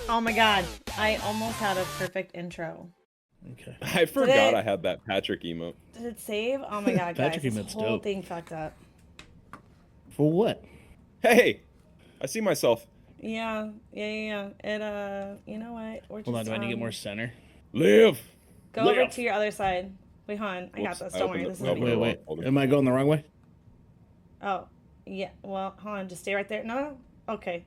Oh my god, I almost had a perfect intro. Okay. I forgot I had that Patrick emote. Did it save? Oh my god, guys, Patrick this emote's whole dope. thing fucked up. For what? Hey, I see myself. Yeah. It, you know what? We're just, Hold on, do I need to get more center? Live. go over to your other side. Wait, hon, I got Whoops, this. I Don't worry, opened this it. is Opened me. it wrong. Wait. Hold on. Am I going the wrong way? Oh, yeah. Well, hold on, just stay right there. No. Okay.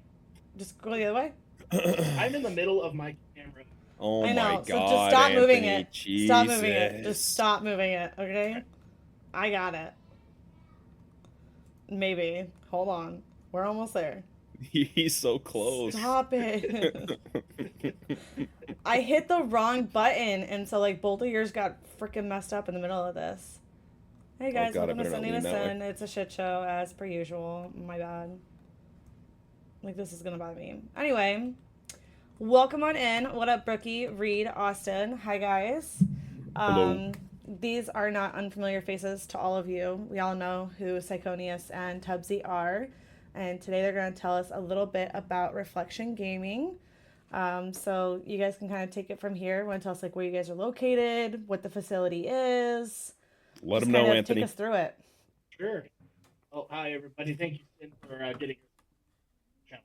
Just go the other way. I'm in the middle of my camera. Oh I know. my So just God, stop Anthony, moving it. Jesus. Stop moving it. Just stop moving it, okay? I got it. Maybe. Hold on. We're almost there. He's so close. Stop it. I hit the wrong button, and so like both of yours got freaking messed up in the middle of this. Hey guys, God, I welcome to better not Sunday lean to that way. Sin. It's a shit show as per usual. My bad. Like this is gonna bother me. Anyway, welcome on in. What up, Brookie, Reed, Austin? Hi guys. Hello. These are not unfamiliar faces to all of you. We all know who Psychonius and Tubbsy are. And today they're going to tell us a little bit about Reflexion Gaming. So you guys can kind of take it from here. Want to tell us like where you guys are located, what the facility is. Let Just him know, kind of Anthony. Take us through it. Sure. Oh, hi everybody. Thank you Sin, for getting your channel.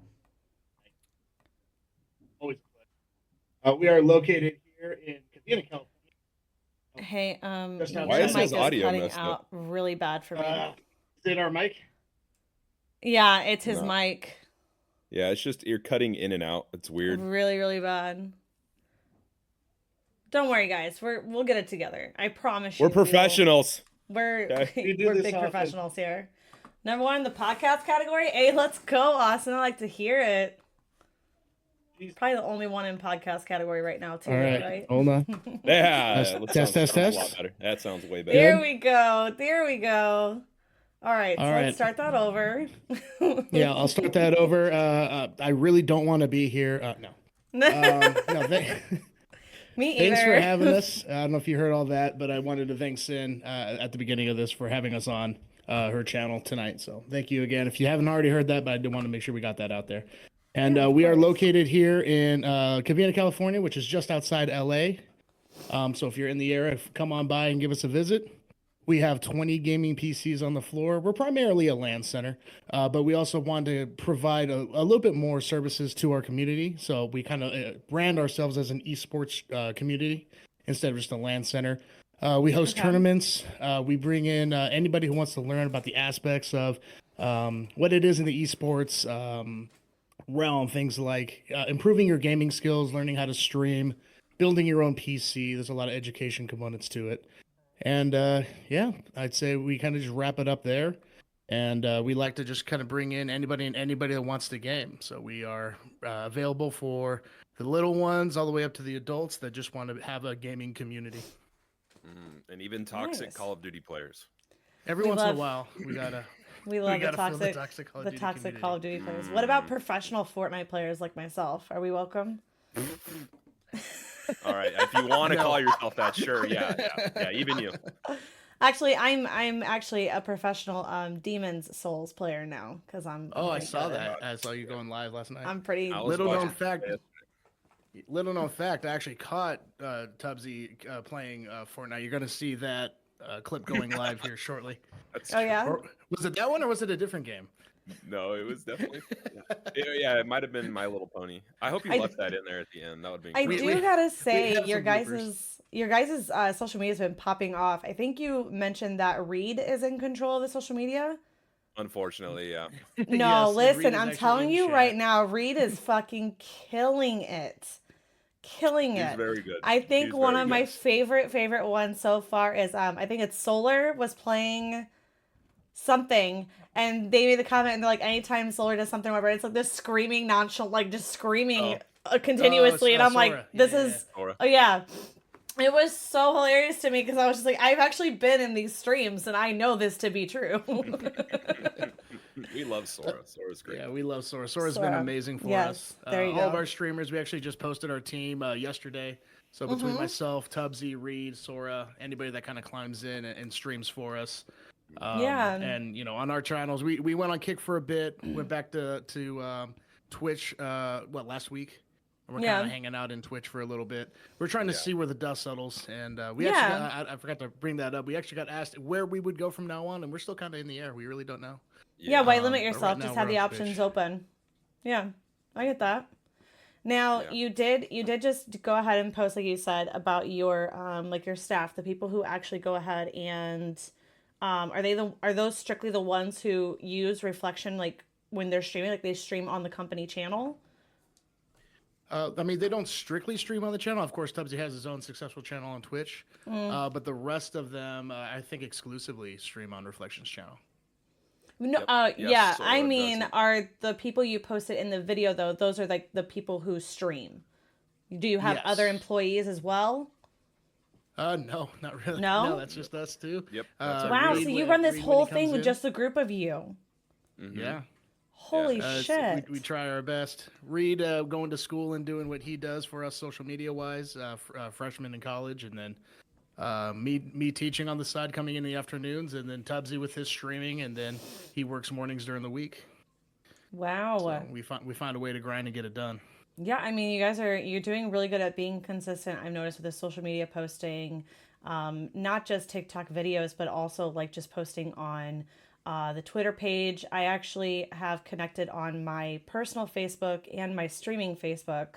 Always a pleasure. We are located here in Covina, California. Hey, Just your Why is mic his is audio cutting messed out up? really bad for me. Is it our mic? Yeah, it's his No. mic. Yeah, it's just you're cutting in and out. It's weird. Really, really bad. Don't worry, guys. We'll get it together. I promise you. We're professionals. We're Okay. we're big professionals here. Number one in the podcast category. Hey, let's go, Austin. I like to hear it. Probably the only one in podcast category right now, too. All right. Hold on. Yeah. Test. Sounds a lot better. That sounds way better. There we go. There we go. All right. All so right. let's start that over. Yeah, I'll start that over. I really don't want to be here. No. No. Me either. Thanks for having us. I don't know if you heard all that, but I wanted to thank Sin at the beginning of this for having us on her channel tonight. So thank you again. If you haven't already heard that, but I did want to make sure we got that out there. And we are located here in Covina, California, which is just outside LA. So if you're in the area, come on by and give us a visit. We have 20 gaming PCs on the floor. We're primarily a LAN center, but we also want to provide a little bit more services to our community. So we kind of brand ourselves as an esports community instead of just a LAN center. We host tournaments. We bring in anybody who wants to learn about the aspects of what it is in the esports realm. Things like improving your gaming skills, learning how to stream, building your own PC. There's a lot of education components to it. And yeah, I'd say we kind of just wrap it up there. And we like to just kind of bring in anybody that wants to game. So we are available for the little ones all the way up to the adults that just want to have a gaming community. And even toxic Call of Duty players. Every once in a while, we gotta. We love the toxic Call of Duty players. What about professional Fortnite players like myself? Are we welcome? All right, if you want to call yourself that, sure, yeah, even you. Actually, I'm actually a professional Demon's Souls player now because I'm. Oh, I saw that. I saw you going live last night. I'm pretty. Little known fact. I actually caught Tubbsy playing Fortnite. You're gonna see that clip going live here shortly. Oh yeah. Or, was it that one or was it a different game? No, it was definitely. Yeah, it might have been My Little Pony. I hope you left that in there at the end. That would be. I do gotta say, your guys's social media has been popping off. I think you mentioned that Reed is in control of the social media. Unfortunately, yeah. No, listen, I'm telling you right now, Reed is fucking killing it. He's very good. I think one of my favorite ones so far is I think it's Solar was playing something and they made the comment and they're like anytime Solar does something whatever it's like this screaming nonchalant like just screaming continuously and I'm like this is oh yeah. It was so hilarious to me because I was just like I've actually been in these streams and I know this to be true. We love Sora. Sora's great. Yeah, we love Sora. Sora's been amazing for us. There you go. All of our streamers, we actually just posted our team yesterday. So between myself, Tubbsy, Reed, Sora, anybody that kind of climbs in and streams for us. And you know, on our channels, we went on Kick for a bit, went back to Twitch last week. We're Yeah. kind of hanging out in Twitch for a little bit. We're trying to see where the dust settles, and we Yeah. actually I forgot to bring that up. We actually got asked where we would go from now on, and we're still kind of in the air. We really don't know. Yeah, why limit But yourself? right Just now have we're the on options Twitch. open. Yeah, I get that. Now Yeah. you did just go ahead and post, like you said, about your like your staff, the people who actually go ahead and are those strictly the ones who use Reflection like when they're streaming, like they stream on the company channel? I mean, they don't strictly stream on the channel. Of course, Tubbsy has his own successful channel on Twitch, but the rest of them, I think, exclusively stream on Reflection's channel. No, Yep. yeah, Yes, I Solo mean, does it. are the people you posted in the video though? Those are like the people who stream. Do you have other Yes. employees as well? No, not really. No? No, that's just us two. Yep, that's Wow, everybody. so you run this Reed, when whole he thing comes with in. just a group of you. Mhm. Yeah. Holy It's- shit. we try our best. Reed going to school and doing what he does for us social media wise, freshman in college, and then me teaching on the side, coming in the afternoons, and then Tubbsy with his streaming, and then he works mornings during the week. Wow. So we find a way to grind and get it done. Yeah, I mean, you're doing really good at being consistent. I've noticed with the social media posting, not just TikTok videos, but also like just posting on the Twitter page. I actually have connected on my personal Facebook and my streaming Facebook.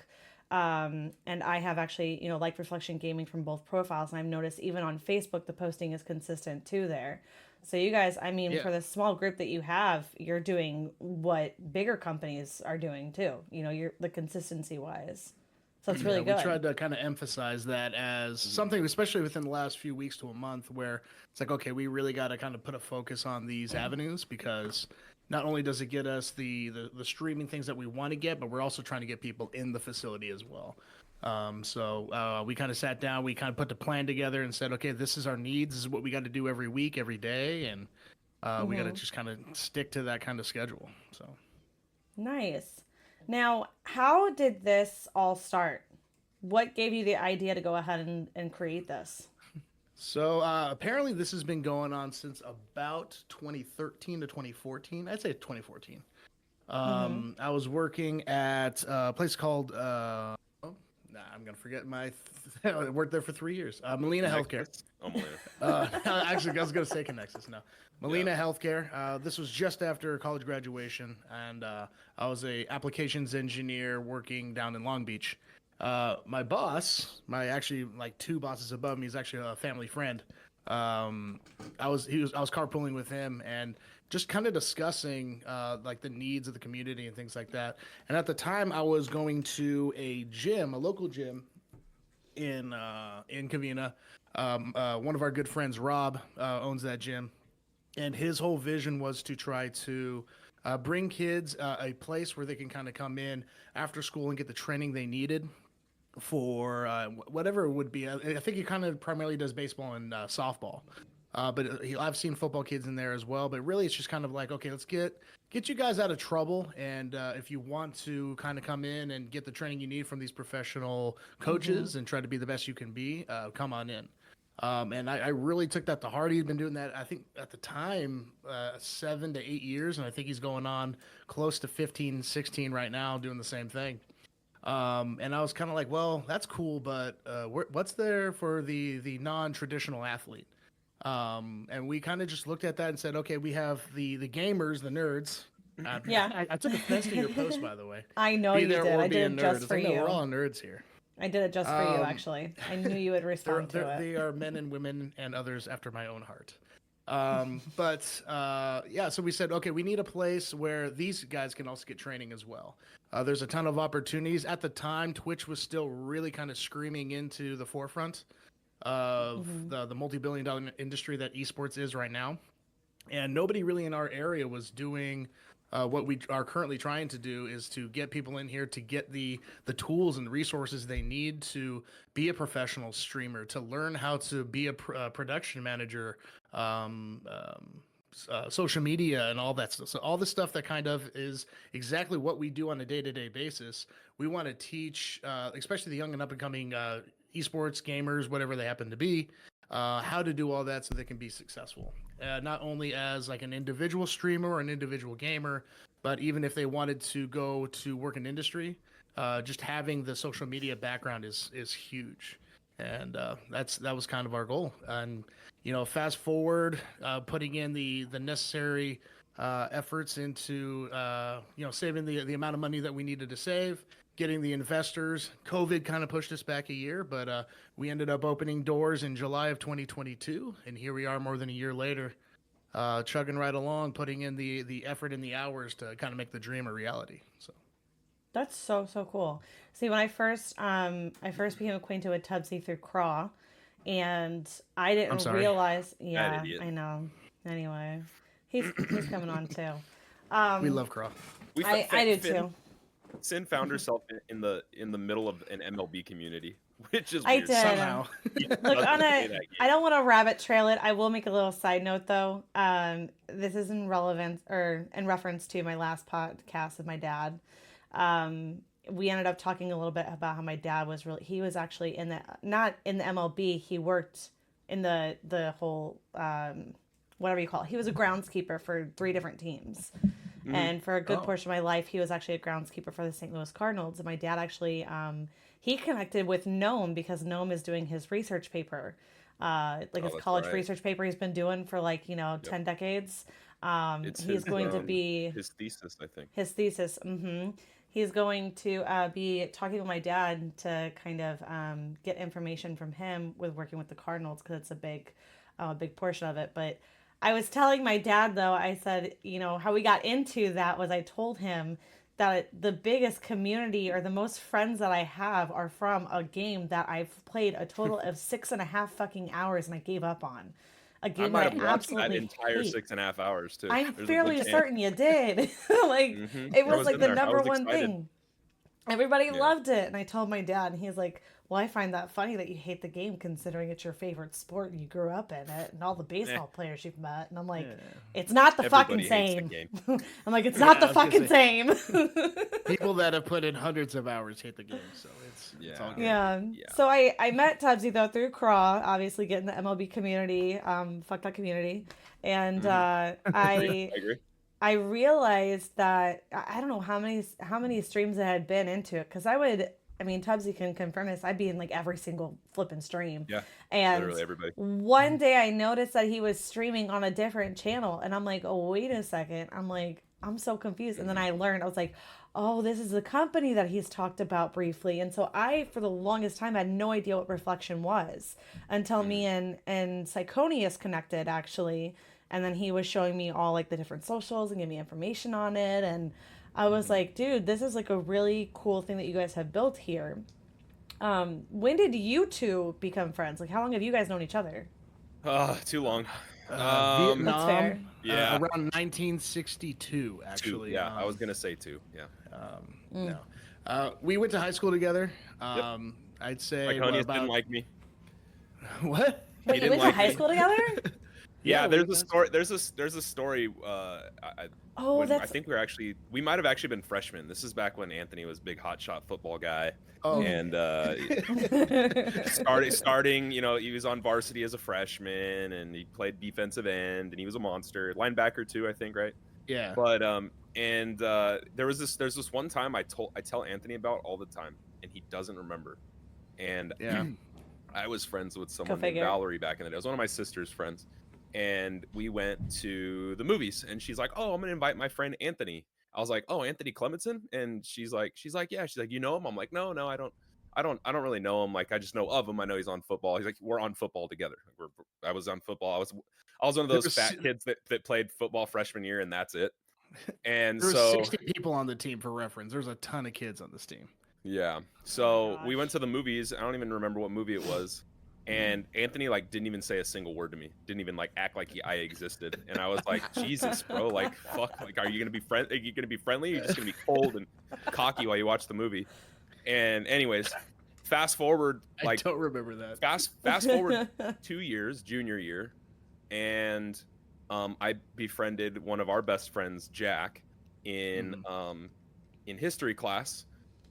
And I have actually, like Reflection Gaming from both profiles. And I've noticed even on Facebook, the posting is consistent too there. So you guys, I mean, Yeah. for the small group that you have, you're doing what bigger companies are doing too. You're the consistency wise. So it's really We good. tried to kind of emphasize that as something, especially within the last few weeks to a month, where it's like, okay, we really got to kind of put a focus on these avenues, because not only does it get us the streaming things that we want to get, but we're also trying to get people in the facility as well. So we kind of sat down, we kind of put the plan together and said, okay, this is our needs, this is what we got to do every week, every day, and we got to just kind of stick to that kind of schedule. So Nice. Now, how did this all start? What gave you the idea to go ahead and create this? So apparently this has been going on since about 2013 to 2014. I'd say 2014. I was working at a place called I'm gonna forget I worked there for 3 years. Molina Healthcare. Nexus? Oh, Molina. Actually, I was gonna say Connexus. No, Molina Healthcare. This was just after college graduation, and I was a applications engineer working down in Long Beach. My boss, my actually like two bosses above me, is actually a family friend. I was carpooling with him and just kind of discussing like the needs of the community and things like that. And at the time, I was going to a gym, a local gym in Covina. One of our good friends, Rob, owns that gym, and his whole vision was to try to bring kids a place where they can kind of come in after school and get the training they needed for whatever it would be. I think he kind of primarily does baseball and softball, but I've seen football kids in there as well. But really, it's just kind of like, okay, let's get you guys out of trouble, and if you want to kind of come in and get the training you need from these professional coaches and try to be the best you can be, come on in. And I really took that to heart. He's been doing that, I think, at the time, 7 to 8 years, and I think he's going on close to 15, 16 right now doing the same thing. And I was kind of like, well, that's cool, but what's there for the non-traditional athlete? And we kind of just looked at that and said, okay, we have the gamers, the nerds. Yeah. I took offense to your post, by the way. I know Be you there did. or I be did a it nerd. just It's for like, no, you. we're all nerds here. I did it just for you, actually. I knew you would respond to it. They are men and women and others after my own heart. Yeah, so we said, okay, we need a place where these guys can also get training as well. There's a ton of opportunities. At the time, Twitch was still really kind of screaming into the forefront of the multi-billion-dollar industry that esports is right now. And nobody really in our area was doing what we are currently trying to do, is to get people in here to get the tools and resources they need to be a professional streamer, to learn how to be a production manager, social media and all that stuff. So all the stuff that kind of is exactly what we do on a day-to-day basis. We want to teach, especially the young and up-and-coming esports gamers, whatever they happen to be, how to do all that so they can be successful. Not only as like an individual streamer or an individual gamer, but even if they wanted to go to work in industry, just having the social media background is huge, and that was kind of our goal. And fast forward, putting in the necessary efforts into saving the amount of money that we needed to save, getting the investors. COVID kind of pushed us back a year, but we ended up opening doors in July of 2022, and here we are more than a year later, chugging right along, putting in the effort and the hours to kind of make the dream a reality. So That's so cool. See, when I first became acquainted with Tubsy through Craw, and I I'm didn't sorry. realize. That Yeah, idiot. I know. Anyway, he's coming on too. We love Crow. We I do too. Sin found herself in the middle of an MLB community, which is I weird. did. Somehow. He Look, doesn't on play a, that I game. don't want to rabbit trail it. I will make a little side note though. This is in relevance or in reference to my last podcast with my dad. Um, we ended up talking a little bit about how my dad was really. He was actually in the not in the MLB. He worked in the whole whatever you call it. He was a groundskeeper for 3 different teams. Mhm. And for a good Oh. portion of my life, he was actually a groundskeeper for the St. Louis Cardinals. And my dad actually, he connected with Gnome because Gnome is doing his research paper, like Oh, his that's college right. research paper he's been doing for like, Yep. 10 decades. It's He's going to be his thesis, I think. his thesis. He's going to be talking with my dad to kind of get information from him with working with the Cardinals because it's a big portion of it. But I was telling my dad though, I said, how we got into that was I told him that the biggest community or the most friends that I have are from a game that I've played a total of 6.5 fucking hours and I gave up on. A I game might that have I watched that absolutely entire hate. 6.5 hours too. I'm There's a good fairly chance. certain you did. Like it I was was like in the there. I number was one excited. thing. Everybody Yeah. loved it. And I told my dad, and he's like, well, I find that funny that you hate the game considering it's your favorite sport and you grew up in it and all the baseball players you've met. And I'm like, it's not the fucking Everybody hates the same. game. I'm like, it's not Yeah, the I was gonna fucking same. People that have put in hundreds of hours hate the game, so it's all Yeah. good. Yeah. Yeah. So I met Tubbsy though through Craw, obviously getting the MLB community, fuck that community. And I agree. I realized that I don't know how many streams I had been into it because I mean Tubbsy can confirm this. I'd be in like every single flipping stream, Yeah. and Literally everybody. one day I noticed that he was streaming on a different channel, and I'm like, oh wait a second, I'm like I'm so confused, and then I learned I was like, oh this is the company that he's talked about briefly, and so I for the longest time had no idea what Reflection was until me and Psychonius connected actually and then he was showing me all like the different socials and giving me information on it and I was like dude this is like a really cool thing that you guys have built here. When did you two become friends? Like how long have you guys known each other? Too long. That's Vietnam, fair. Yeah. around 1962, actually. Two. Yeah, I was gonna say two. Yeah. No. We went to high school together. I'd say Lyconius about didn't like me. what? Wait, you didn't went to like high me. school together? Yeah, we there's went a to- story. There's a story. Oh, When I that's think we might have actually been freshmen. This is back when Anthony was a big hotshot football guy, Oh, and starting. He was on varsity as a freshman, and he played defensive end, and he was a monster, linebacker too, I think, right? yeah. But there's this one time I tell Anthony about all the time, and he doesn't remember. And Yeah. I was friends with someone named figure. Valerie back in the day. It was one of my sister's friends, and we went to the movies. And she's like, "Oh, I'm gonna invite my friend Anthony." I was like, "Oh, Anthony Clementson?" And she's like, "Yeah." She's like, "You know him?" I'm like, "No, I don't. I don't really know him. Like, I just know of him. I know he's on football." He's like, "We're on football together. I was on football. I was one of those There's- fat kids that played football freshman year, and that's it." And There were so 60 people on the team for reference. There's a ton of kids on this team. yeah. So gosh. we went to the movies. I don't even remember what movie it was. And Anthony like didn't even say a single word to me. Didn't even like act like I existed. And I was like, Jesus, bro, like fuck. Like, are you gonna be friend? Are you gonna be friendly? Or are you just gonna be cold and cocky while you watch the movie? And anyways, fast forward like I don't remember that. fast forward 2 years, junior year, and I befriended one of our best friends, Jack, in history class.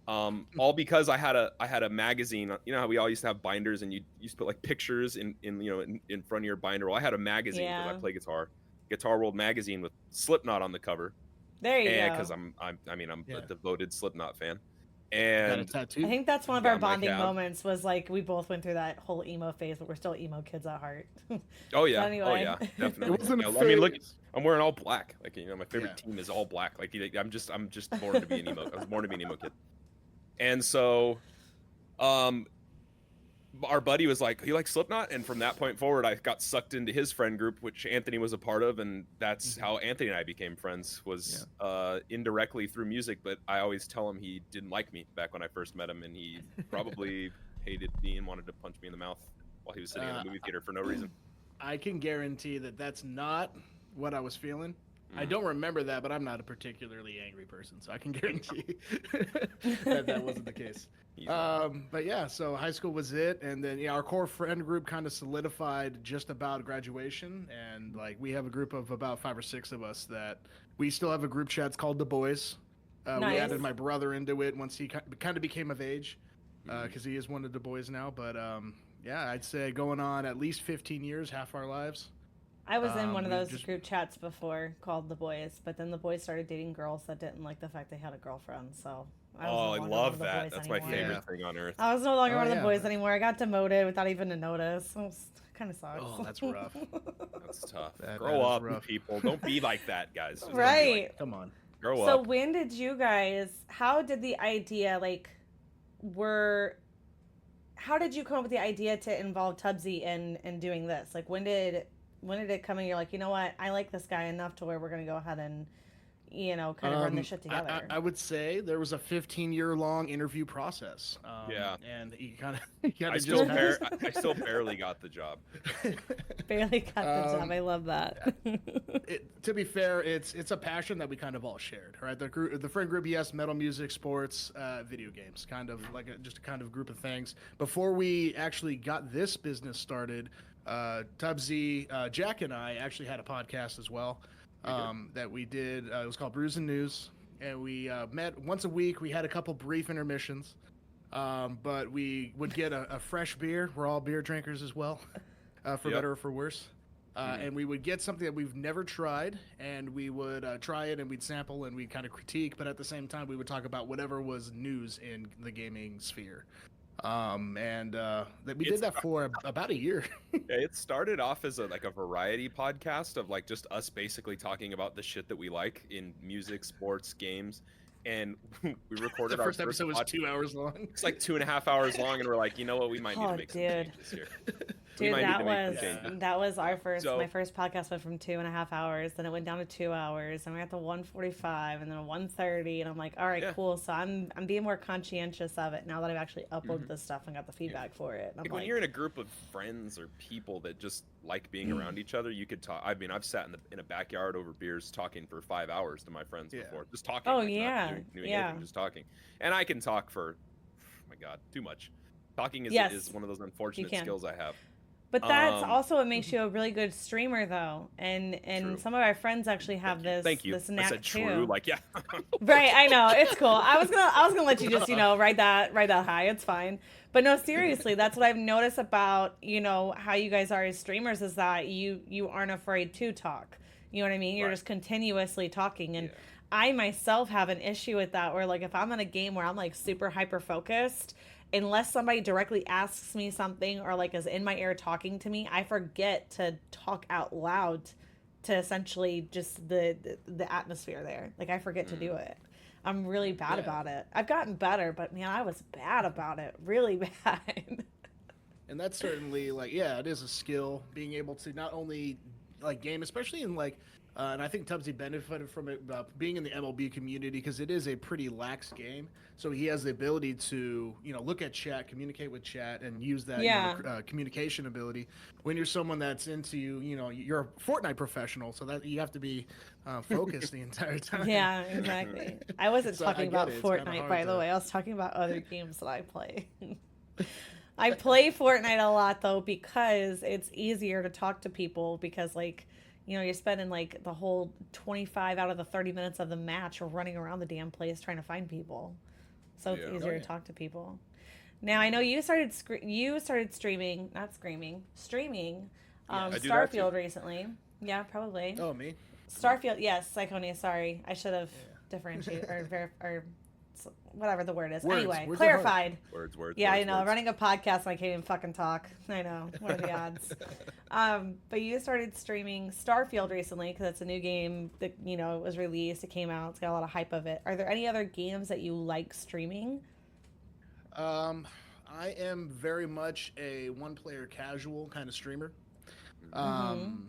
All because I had a magazine. You know how we all used to have binders, and you used to put like pictures in front of your binder. Well, I had a magazine because I Yeah. play Guitar World magazine with Slipknot on the cover, There you and go. because I'm Yeah. a devoted Slipknot fan. Got a And tattoo. I think that's one of yeah, our on my bonding calf. moments was like we both went through that whole emo phase, but we're still emo kids at heart. Oh But yeah, oh anyway. yeah, It definitely. wasn't a I mean, look, phase. I'm wearing all black. Like, my Yeah. favorite team is all black. Like, I'm just born to be an emo. I was born to be an emo kid. And so, um, our buddy was like, he likes Slipknot, and from that point forward, I got sucked into his friend group, which Anthony was a part of, and that's how Anthony and I became friends. Was indirectly through music, but I always tell him he didn't like me back when I first met him, and he probably hated me and wanted to punch me in the mouth while he was sitting in a movie theater for no reason. I can guarantee that that's not what I was feeling. I don't remember that, but I'm not a particularly angry person, so I can guarantee that wasn't the case. But yeah, so high school was it, and then our core friend group kind of solidified just about graduation, and like we have a group of about 5 or 6 of us that we still have a group chat. It's called The Boys. We Nice. added my brother into it once he kind of became of age, because he is one of the boys now. But yeah, I'd say going on at least 15 years, half our lives. I was in one of we those just- group chats before called the boys, but then the boys started dating girls that didn't like the fact they had a girlfriend. So I was no I longer one love of the that. boys That's anymore. my favorite Yeah. thing on earth. I was no longer Oh, one of the yeah, boys but- anymore. I got demoted without even a notice. It kind of sucks. Oh, that's rough. That's tough. That Grow is up, rough. people. Don't be like that, guys. Just don't be Right. like- Come on. grow So up. when did you guys? How did the idea How did you come up with the idea to involve Tubbsy in doing this? Like when did it come and you're like, you know what, I like this guy enough to where we're gonna go ahead and kind of run this shit together. I would say there was a 15-year-long interview process. Yeah. And he kind of I still barely got the job. Barely got the job. I love that. To be fair, it's a passion that we kind of all shared, right? The friend group, yes, metal music, sports, video games, kind of like just a kind of group of things. Before we actually got this business started, Tubbsy, Jack, and I actually had a podcast as well that we did. It was called Brews and News, and we met once a week. We had a couple brief intermissions, but we would get a fresh beer. We're all beer drinkers as well, for better or for worse. And we would get something that we've never tried, and we would try it, and we'd sample, and we'd kind of critique, but at the same time, we would talk about whatever was news in the gaming sphere. We did that for about a year. Yeah, it started off as a variety podcast of like just us basically talking about the shit that we like in music, sports, games. And we recorded The first our episode was 2 hours long. It's like 2.5 hours long, and we're like, you know what, we might need to make some changes here. We Dude, might need to make some that changes. was our So- my first podcast went from 2.5 hours, then it went down to 2 hours, and we're at the 1:45, and then 1:30, and I'm like, all right, Yeah. cool. So I'm being more conscientious of it now that I've actually uploaded this stuff and got the feedback for it. And I'm Like, when you're in a group of friends or people that just like being around each other, you could talk. I mean, I've sat in a backyard over beers talking for 5 hours to my friends before, just talking. Oh, like, not yeah, doing yeah. anything, just talking. And I can talk for, oh my God, too much. Talking Yes, is one of those unfortunate can. skills I have. But that's Um, also what makes you a really good streamer, though. And True. some of our friends actually have Thank you. this I knack said too. true, like yeah. Right, I know, it's cool. I was gonna let you just ride that high. It's fine. But no, seriously, that's what I've noticed about how you guys are as streamers is that you aren't afraid to talk. You know what I mean? You're Right. just continuously talking, and Yeah. I myself have an issue with that. Where like if I'm in a game where I'm like super hyper focused, unless somebody directly asks me something or like is in my ear talking to me, I forget to talk out loud to essentially just the atmosphere there. Like I forget to do it. I'm really bad about it. I've gotten better, but man, I was bad about it. Really bad. And that's certainly it is a skill being able to not only game, especially in and I think Tubbsy benefited from it being in the MLB community because it is a pretty lax game. So he has the ability to look at chat, communicate with chat, and use that communication ability. When you're someone that's into you're a Fortnite professional, so that you have to be focused the entire time. Yeah, exactly. I wasn't So talking I get about it. It's kinda Fortnite, hard by the to- way. I was talking about other games that I play. I play Fortnite a lot though because it's easier to talk to people because you're spending the whole 25 out of the 30 minutes of the match running around the damn place trying to find people. So it's Yeah. easier to talk to people. Now I know you started streaming, not screaming, streaming I do that too. Starfield recently. Yeah, probably. Oh, me? Starfield, yes, Syconia, sorry. I should have differentiated or whatever the word is. Words. Anyway, Words are hard. clarified. Words. Yeah, I words, know. words. Running a podcast and I can't even fucking talk. I know. What are the odds? But you started streaming Starfield recently because it's a new game that, you know, it was released. It came out. It's got a lot of hype of it. Are there any other games that you like streaming? I am very much a one-player casual kind of streamer. Mm-hmm.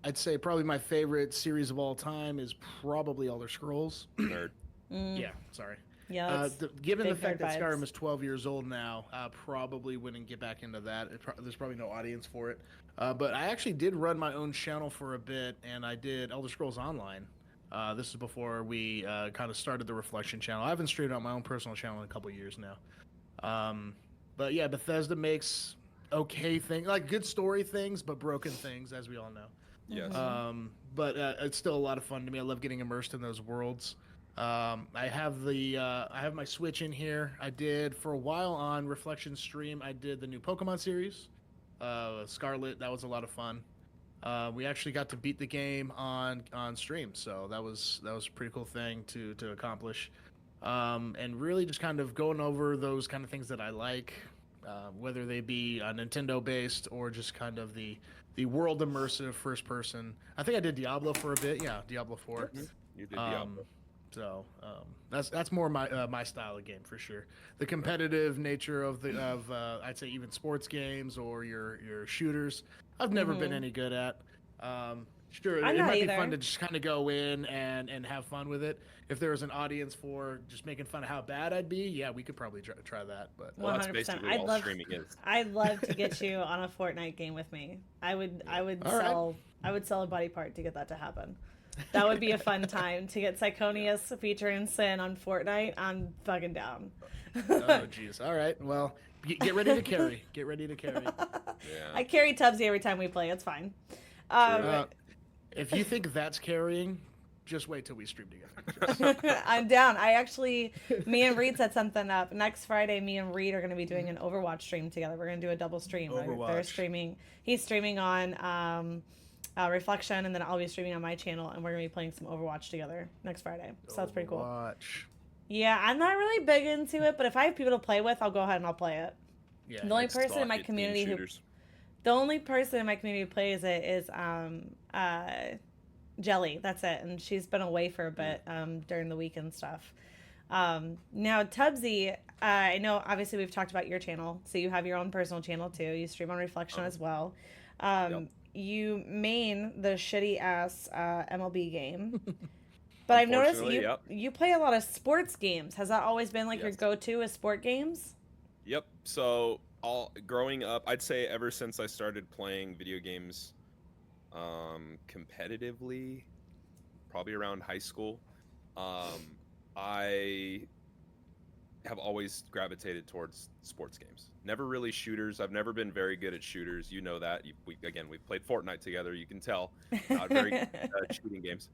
I'd say probably my favorite series of all time is probably Elder Scrolls. Nerd. Yeah, sorry. Yeah, that's Given the big fact nerd that vibes. Skyrim is 12 years old now, probably wouldn't get back into that. There's probably no audience for it. But I actually did run my own channel for a bit, and I did Elder Scrolls Online. This is before we kind of started the Reflection channel. I haven't streamed on my own personal channel in a couple years now. But yeah, Bethesda makes okay things, like good story things, but broken things, as we all know. Yes. But it's still a lot of fun to me. I love getting immersed in those worlds. I have my Switch in here. I did for a while on Reflection stream. I did the new Pokemon series, Scarlet. That was a lot of fun. We actually got to beat the game on stream, so that was a pretty cool thing to accomplish. And really just kind of going over those kind of things that I like, whether they be Nintendo based or just kind of the world immersive first person. I think I did Diablo for a bit. Yeah, Diablo 4. You did Diablo. So that's more my style of game for sure. The competitive nature of I'd say even sports games or your shooters, I've never been any good at. Sure, I'm it not might either. be fun to just kind of go in and have fun with it. If there was an audience for just making fun of how bad I'd be, yeah, we could probably try that. But Well, that's 100%. basically I'd all love streaming is. I'd love to get you on a Fortnite game with me. I would All right. sell a body part to get that to happen. That would be a fun time to get Psychonius featuring Sin on Fortnite. I'm fucking down. Oh, jeez. All right. Well, get ready to carry. Get ready to carry. Yeah. I carry Tubbsy every time we play. It's fine. If you think that's carrying, just wait till we stream together. I'm down. Me and Reed set something up. Next Friday, me and Reed are going to be doing an Overwatch stream together. We're going to do a double stream. They're Overwatch. streaming. He's streaming on Reflection, and then I'll be streaming on my channel, and we're going to be playing some Overwatch together next Friday. So that's pretty cool. Watch. Yeah, I'm not really big into it, but if I have people to play with, I'll go ahead and I'll play it. Yeah. The only It's person in my rocket community team who shooters. The only person in my community who plays it is Jelly. That's it, and she's been away for a bit during the week and stuff. Now, Tubbsy, I know obviously we've talked about your channel, so you have your own personal channel too. You stream on Reflection as well. Yep. You main the shitty ass MLB game. But I've noticed Unfortunately, you play a lot of sports games. Has that always been like your Yes. go-to is sport games? Yep. So growing up, I'd say ever since I started playing video games competitively, probably around high school, I have always gravitated towards sports games. Never really shooters. I've never been very good at shooters. You know that. We've played Fortnite together. You can tell. Not very good at shooting games.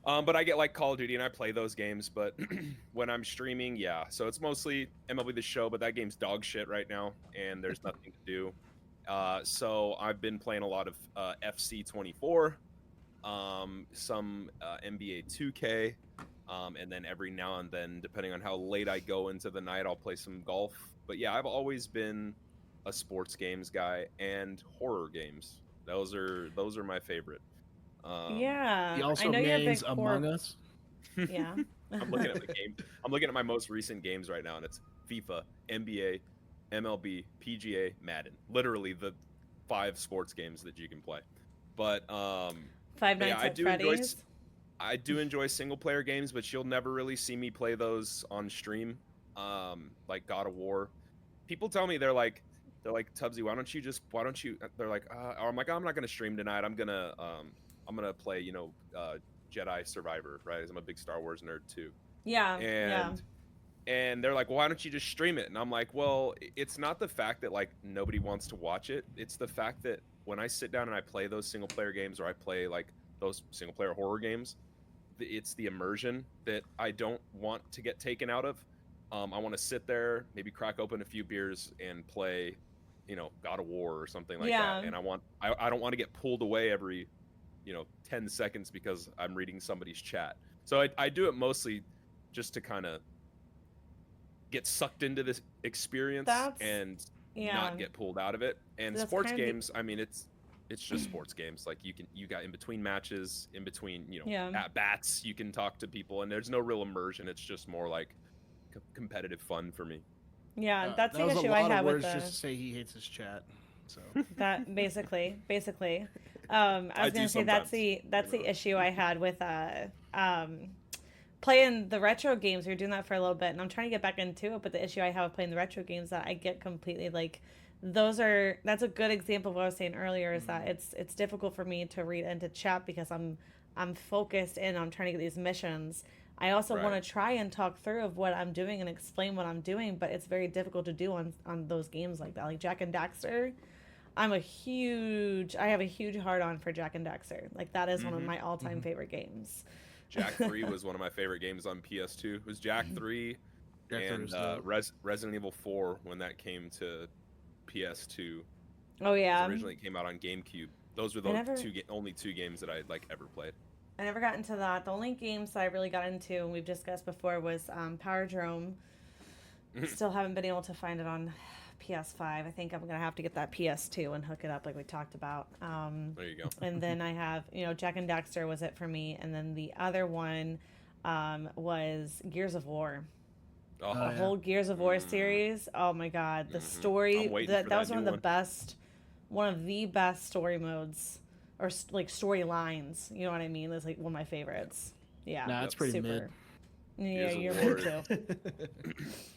But I get like Call of Duty and I play those games. But when I'm streaming, yeah. So it's mostly MLB The Show, but that game's dog shit right now, and there's nothing to do. So I've been playing a lot of FC 24, some NBA 2K, and then every now and then, depending on how late I go into the night, I'll play some golf. But yeah, I've always been a sports games guy and horror games. Those are my favorite. Yeah. He also I know you're a big mains horror. Among Us. Yeah. I'm looking at the game. I'm looking at my most recent games right now, and it's FIFA, NBA, MLB, PGA, Madden. Literally the 5 sports games that you can play. But Five yeah, Nights I at do enjoy Freddy's. I do enjoy single player games, but you'll never really see me play those on stream. Like God of War. People tell me they're like Tubbsy, why don't you they're like or I'm like, I'm not gonna stream tonight. I'm gonna play, Jedi Survivor, right? I'm a big Star Wars nerd too. Yeah. Yeah. And they're like, well, why don't you just stream it? And I'm like, well, it's not the fact that like nobody wants to watch it. It's the fact that when I sit down and I play those single player games, or I play like those single player horror games, it's the immersion that I don't want to get taken out of. I want to sit there, maybe crack open a few beers and play, God of War or something like that. And I don't want to get pulled away every, 10 seconds because I'm reading somebody's chat. So I do it mostly just to kind of get sucked into this experience That's and yeah. not get pulled out of it. And That's sports kind of games, I mean, it's just sports games. Like you got in between matches, in between, yeah. at bats, you can talk to people, and there's no real immersion. It's just more like competitive fun for me. Yeah, that's That the was a issue I lot of had with words the just to say he hates his chat. So that basically. I I was do gonna say that's sometimes. the issue I had with playing the retro games. We were doing that for a little bit, and I'm trying to get back into it. But the issue I have with playing the retro games that I get completely like that's a good example of what I was saying earlier. Is that it's difficult for me to read into chat because I'm focused in on trying to get these missions. I also Right. want to try and talk through of what I'm doing and explain what I'm doing, but it's very difficult to do on those games like that, like Jack and Daxter. I have a huge heart on for Jack and Daxter. Like that is one of my all time favorite games. Jack 3 was one of my favorite games on PS2. It was Jack 3 Jack 3 and was dope. Resident Evil 4 when that came to PS2. Oh yeah, Originally it came out on GameCube. Those were I the never only two games that I like ever played. I never got into that. The only games that I really got into, and we've discussed before, was Power Drome. Still haven't been able to find it on PS5. I think I'm gonna have to get that PS2 and hook it up like we talked about. There you go. And then I have, Jack and Daxter was it for me, and then the other one was Gears of War. Oh, The whole Gears of War series. Oh my god, the story I'm waiting that for that was that one of new the one. best, one of the best story modes or like storylines. You know what I mean? It's like one of my favorites. Yeah, Nah, it's pretty mid. Yeah, Gears of you're War. mid too.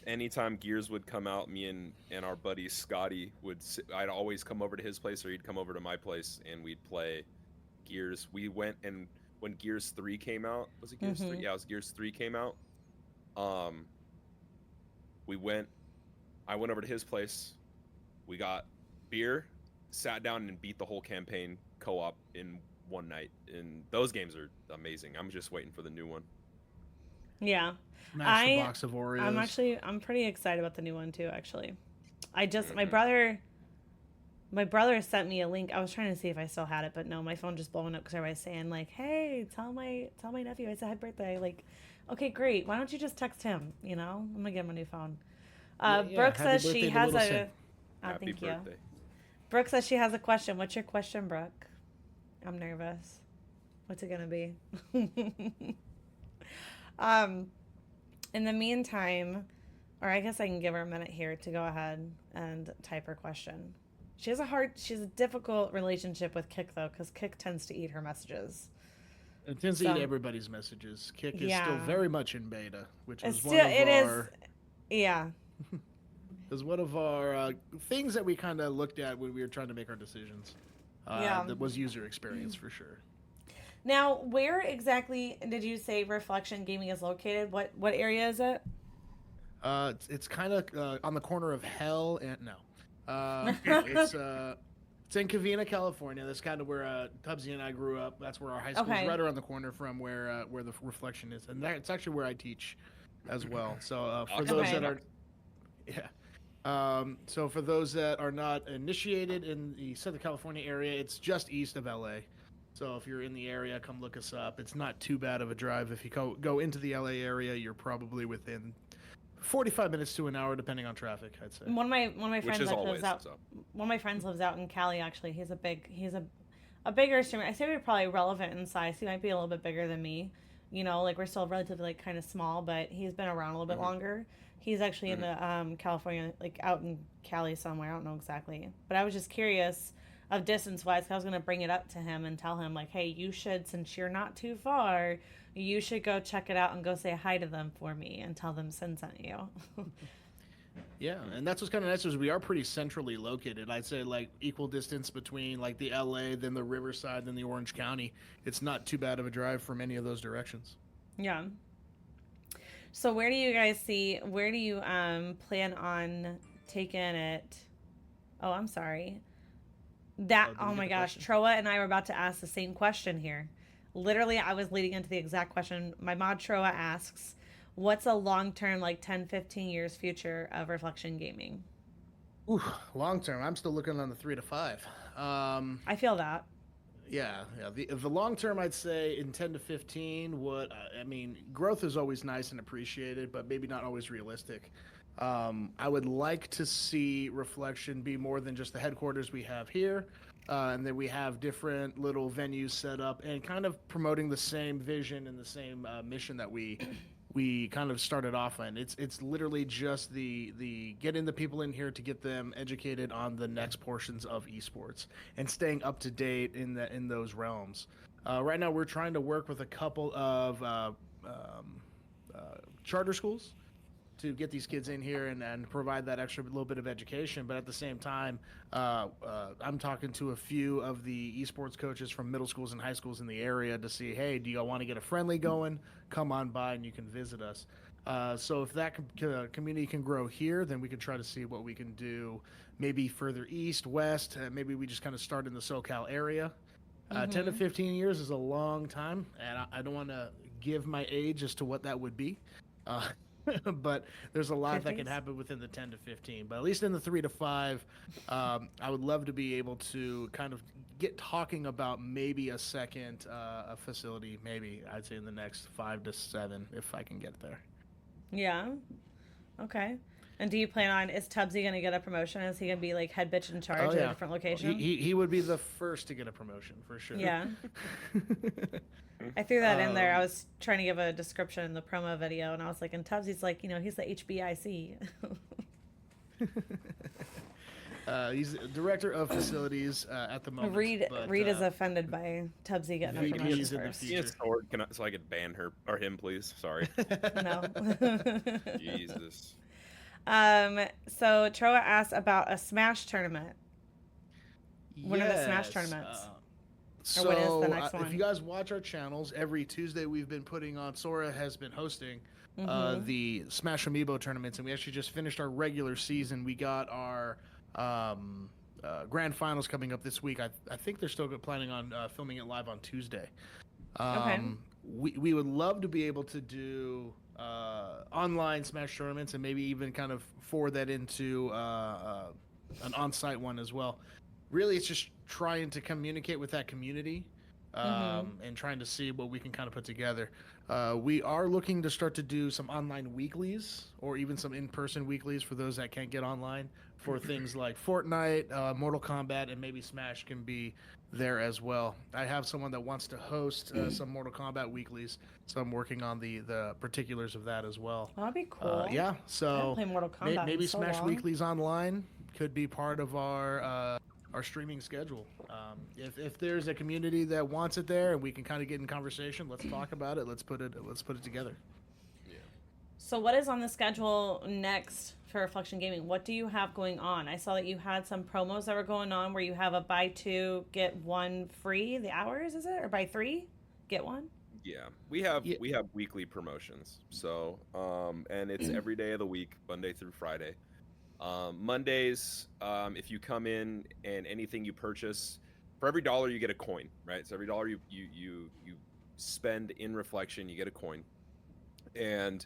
Anytime Gears would come out, me and our buddy Scotty I'd always come over to his place or he'd come over to my place and we'd play Gears. We went and when Gears 3 came out, was it Gears 3? Yeah, it was Gears 3 came out. I went over to his place. We got beer, sat down and beat the whole campaign co-op in one night. And those games are amazing. I'm just waiting for the new one. Yeah, Smash the box of Oreos. I'm pretty excited about the new one too. Actually, my brother sent me a link. I was trying to see if I still had it, but no, my phone just blowing up because everybody's saying like, "Hey, tell my nephew I said happy birthday." Like, okay, great. Why don't you just text him? I'm gonna get him a new phone. Brooke says she has a. Happy Thank you. birthday. Brooke says she has a question. What's your question, Brooke? I'm nervous. What's it gonna be? In the meantime, or I guess I can give her a minute here to go ahead and type her question. She has a difficult relationship with Kick though, because Kick tends to eat her messages. It tends to eat everybody's messages. Kick is still very much in beta, which is yeah. is one of our things that we kind of looked at when we were trying to make our decisions. That was user experience for sure. Now, where exactly did you say Reflection Gaming is located? What area is it? It's kind of on the corner of Hell and no. It's in Covina, California. That's kind of where Tubbsy and I grew up. That's where our high school is, right around the corner from where the Reflection is, and it's actually where I teach as well. So for those that are, so for those that are not initiated in the Southern California area, it's just east of LA. So if you're in the area, come look us up. It's not too bad of a drive. If you go into the LA area, you're probably within 45 minutes to an hour, depending on traffic, I'd say. One of my friends lives out. So. One of my friends lives out in Cali. Actually, he's a bigger streamer. I say we're probably relevant in size. He might be a little bit bigger than me. Like we're still relatively like kind of small, but he's been around a little bit longer. He's actually in the California, like out in Cali somewhere. I don't know exactly, but I was just curious of distance wise. I was gonna bring it up to him and tell him like, hey, you should, since you're not too far, you should go check it out and go say hi to them for me and tell them Sin sent you. Yeah, and that's what's kind of nice is we are pretty centrally located. I'd say like equal distance between like the LA, then the Riverside, then the Orange County. It's not too bad of a drive from any of those directions. Yeah. So where do you plan on taking it? Oh, I'm sorry. Oh my gosh, Troa and I were about to ask the same question here. Literally, I was leading into the exact question. My mod Troa asks, what's a long-term, like 10, 15 years future of Reflection Gaming? Ooh, long-term. I'm still looking on the 3 to 5. I feel that. Yeah. The long-term, I'd say in 10 to 15, growth is always nice and appreciated, but maybe not always realistic. I would like to see Reflection be more than just the headquarters we have here. And then we have different little venues set up and kind of promoting the same vision and the same mission that we kind of started off on. It's literally just the getting the people in here to get them educated on the next portions of esports and staying up to date in those realms. Right now, we're trying to work with a couple of charter schools to get these kids in here and provide that extra little bit of education. But at the same time, I'm talking to a few of the esports coaches from middle schools and high schools in the area to see, hey, do y'all want to get a friendly going? Come on by and you can visit us. So if that community can grow here, then we can try to see what we can do maybe further east, west. Maybe we just kind of start in the SoCal area. 10 to 15 years is a long time, and I don't want to give my age as to what that would be. Uh, but there's a lot that can 50s? happen within the 10 to 15. But at least in the 3 to 5, I would love to be able to kind of get talking about maybe a second a facility, maybe I'd say in the next 5 to 7 if I can get there. Yeah. Okay. And do you plan on, is Tubbsy going to get a promotion? Is he going to be like head bitch in charge at a different location? He would be the first to get a promotion for sure. Yeah. I threw that in there. I was trying to give a description in the promo video, and I was like, and Tubbsy's like, he's the HBIC. He's the director of facilities at the moment. Reed is offended by Tubbsy getting a VPs promotion in the first. future. Yes, sword, so I could ban her or him, please. Sorry. No. Jesus. So Troa asked about a Smash tournament. When are the Smash Yes, tournaments? So, when is the next if one? you guys watch our channels, every Tuesday we've been putting on, Sora has been hosting the Smash Amiibo tournaments, and we actually just finished our regular season. We got our grand finals coming up this week. I think they're still planning on filming it live on Tuesday. Okay. We would love to be able to do online Smash tournaments and maybe even kind of forward that into an on-site one as well. Really, it's just trying to communicate with that community and trying to see what we can kind of put together. We are looking to start to do some online weeklies or even some in-person weeklies for those that can't get online for things like Fortnite, Mortal Kombat, and maybe Smash can be there as well. I have someone that wants to host some Mortal Kombat weeklies, so I'm working on the particulars of that as well. That'd be cool. Yeah, I haven't so played Mortal Kombat maybe in so Smash long. weeklies online could be part of our streaming schedule. If there's a community that wants it there and we can kind of get in conversation, let's talk about it. Let's put it together. So what is on the schedule next for Reflection Gaming? What do you have going on? I saw that you had some promos that were going on where you have a buy 2 get 1 free. The hours, is it, or buy 3 get 1? Yeah, we have weekly promotions. So and it's every day of the week, Monday through Friday. Mondays, if you come in and anything you purchase, for every dollar you get a coin, right? So every dollar you spend in Reflection, you get a coin, and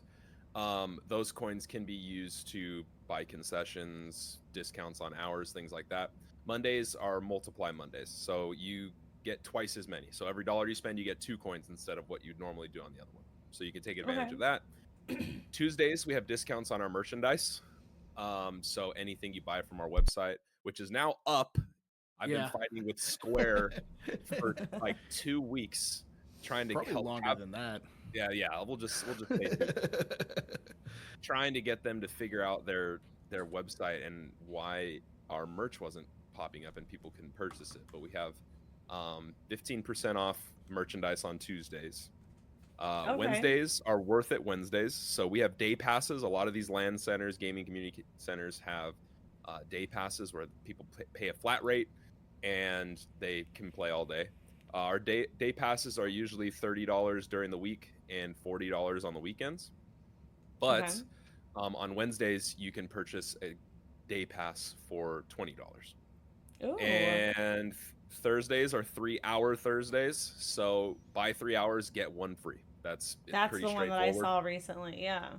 those coins can be used to buy concessions, discounts on hours, things like that. Mondays are multiply Mondays, so you get twice as many. So every dollar you spend, you get 2 coins instead of what you'd normally do on the other one. So you can take advantage of that. Tuesdays, we have discounts on our merchandise. So anything you buy from our website, which is now up, I've been fighting with Square for like 2 weeks trying to Probably help longer than that. Yeah. We'll just say trying to get them to figure out their website and why our merch wasn't popping up and people can purchase it. But we have 15% off merchandise on Tuesdays. Okay. Wednesdays are worth it Wednesdays. So we have day passes. A lot of these LAN centers, gaming community centers have day passes where people pay a flat rate and they can play all day. Our day passes are usually $30 during the week and $40 on the weekends. But Okay. on Wednesdays, you can purchase a day pass for $20. Ooh. And Thursdays are 3-hour Thursdays. So buy 3 hours, get 1 free. That's pretty the one that I straightforward. saw recently. Yeah.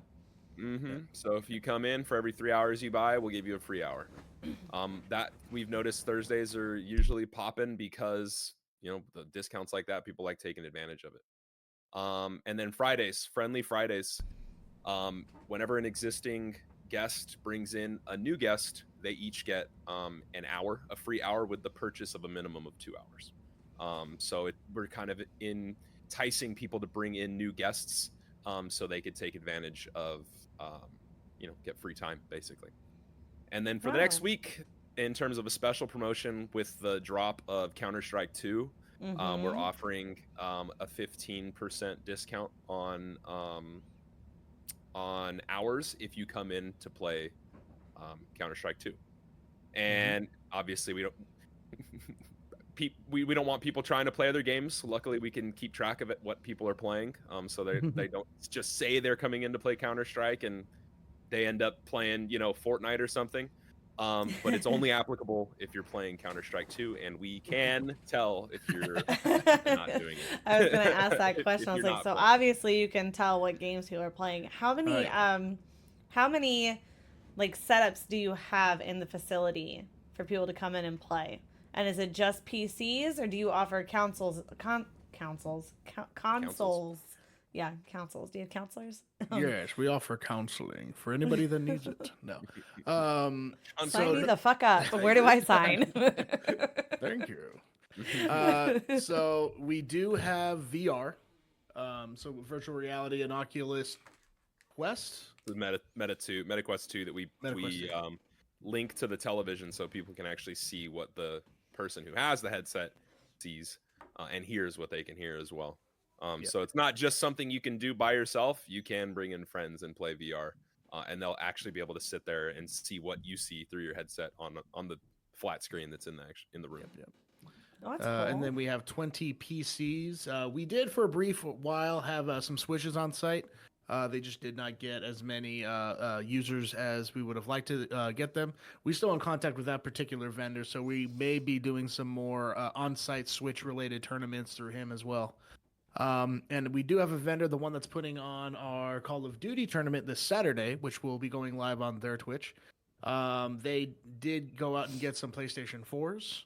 So if you come in for every 3 hours you buy, we'll give you a free hour. That we've noticed Thursdays are usually popping because the discounts like that, people like taking advantage of it. And then Fridays, friendly Fridays. Whenever an existing guest brings in a new guest, they each get an hour, a free hour with the purchase of a minimum of 2 hours. So we're kind of enticing people to bring in new guests so they could take advantage of, get free time basically. And then for the next Wow. week, in terms of a special promotion with the drop of Counter-Strike 2, we're Mm-hmm. offering a 15% discount on hours if you come in to play Counter-Strike 2. And obviously we don't we don't want people trying to play other games. Luckily, we can keep track of it, what people are playing, so they don't just say they're coming in to play Counter-Strike and they end up playing, Fortnite or something. But it's only applicable if you're playing Counter-Strike 2, and we can tell if you're not doing it. I was gonna ask that if question. I was you're like, not so playing. obviously you can tell what games people are playing. How many like setups do you have in the facility for people to come in and play? And is it just PCs, or do you offer Councils. consoles? Yeah, consoles. Do you have counselors? Yes, we offer counseling for anybody that needs it. No. Sign me So the fuck up. Where do I sign? thank you. So we do have VR. So virtual reality and Oculus Quest. The Meta Quest 2 that we MetaQuest 2. link to the television so people can actually see what the person who has the headset sees and hears what they can hear as well. So it's not just something you can do by yourself. You can bring in friends and play VR, and they'll actually be able to sit there and see what you see through your headset on the flat screen that's in the room. Yep. Oh, that's cool. And then we have 20 PCs. We did for a brief while have some Switches on site. They just did not get as many users as we would have liked to get them. We're still in contact with that particular vendor, so we may be doing some more on-site Switch-related tournaments through him as well. And we do have a vendor, the one that's putting on our Call of Duty tournament this Saturday, which will be going live on their Twitch. They did go out and get some PlayStation 4s.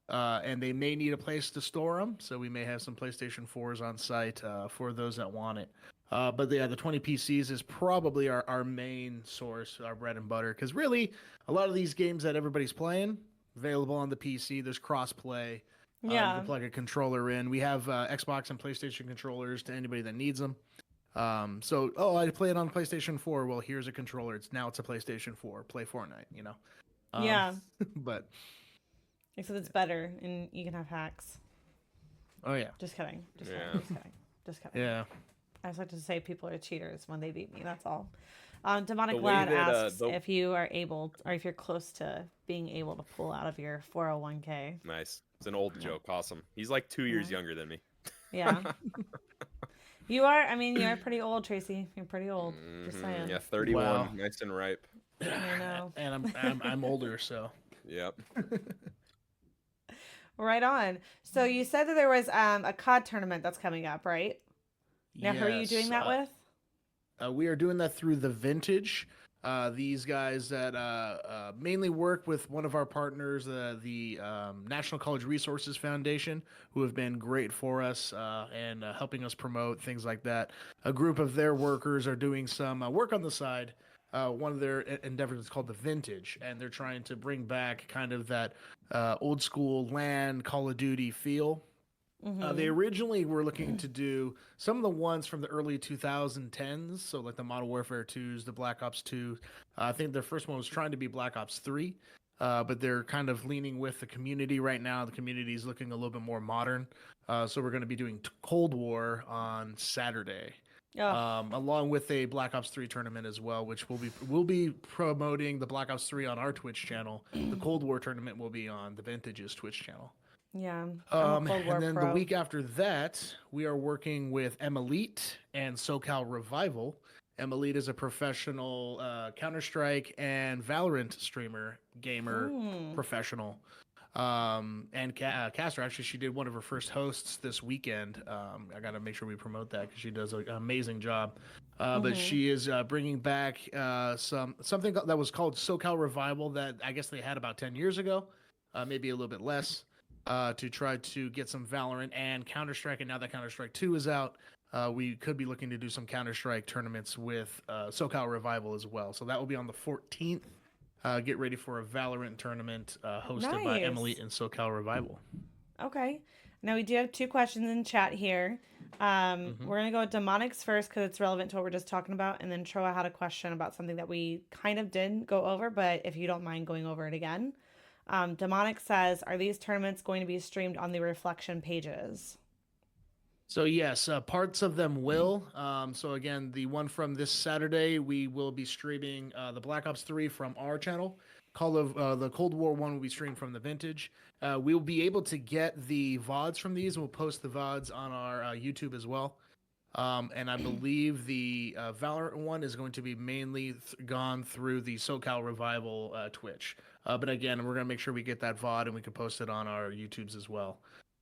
And they may need a place to store them, so we may have some PlayStation 4s on site for those that want it. But yeah, the 20 PCs is probably our main source, our bread and butter, because really, a lot of these games that everybody's playing, available on the PC, there's cross-play. You Yeah. can plug a controller in. We have Xbox and PlayStation controllers to anybody that needs them. I play it on PlayStation 4. Well, here's a controller. It's a PlayStation 4. Play Fortnite, Yeah. But Except it's better, and you can have hacks. oh yeah, Just kidding. Just Yeah. kidding. Just kidding. Just kidding. yeah. I just like to say people are cheaters when they beat me. That's all. Demonic The way Lad that, asks if you are able, or if you're close to being able to pull out of your 401k. Nice. It's an old joke. Awesome. He's like 2 years younger than me. Yeah. You are. I mean, you're pretty old, Tracy. You're pretty old. Just saying. Yeah, 31. Wow. Nice and ripe. I know. And I'm older, so Yep. Right on. So you said that there was a COD tournament that's coming up, right? Now, who are you doing that with? We are doing that through the Vintage. These guys that mainly work with one of our partners, the National College Resources Foundation, who have been great for us and helping us promote things like that. A group of their workers are doing some work on the side. One of their endeavors is called the Vintage, and they're trying to bring back kind of that old school LAN Call of Duty feel. They originally were looking to do some of the ones from the early 2010s, so like the Modern Warfare 2s, the Black Ops 2. I think their first one was trying to be Black Ops 3, but they're kind of leaning with the community right now. The community is looking a little bit more modern, so we're going to be doing Cold War on Saturday. Oh, Along with a Black Ops 3 tournament as well, which we'll be promoting the Black Ops 3 on our Twitch channel. The Cold War tournament will be on the Vintage's Twitch channel. yeah. I'm a Cold War And then pro. the week after that, we are working with Elite and SoCal Revival. Elite is a professional Counter-Strike and Valorant streamer, gamer, professional. And Caster, actually, she did one of her first hosts this weekend. I got to make sure we promote that because she does an amazing job. But she is bringing back something that was called SoCal Revival that I guess they had about 10 years ago, maybe a little bit less, to try to get some Valorant and Counter-Strike. And now that Counter-Strike 2 is out, we could be looking to do some Counter-Strike tournaments with SoCal Revival as well. So that will be on the 14th. Get ready for a Valorant tournament hosted by Emily Nice. and SoCal Revival. Okay. Now we do have two questions in chat here. Hmm. We're gonna go with demonics first because it's relevant to what we're just talking about, and then Troa had a question about something that we kind of did go over, but if you don't mind going over it again. Demonic says, "Are these tournaments going to be streamed on the Reflection pages?" So yes, parts of them will. So again, the one from this Saturday, we will be streaming the Black Ops 3 from our channel. Call of the Cold War one will be streamed from the Vintage. We'll be able to get the VODs from these, and we'll post the VODs on our YouTube as well. And I believe the Valorant one is going to be mainly gone through the SoCal Revival Twitch. But again, we're gonna make sure we get that VOD and we can post it on our YouTubes as well.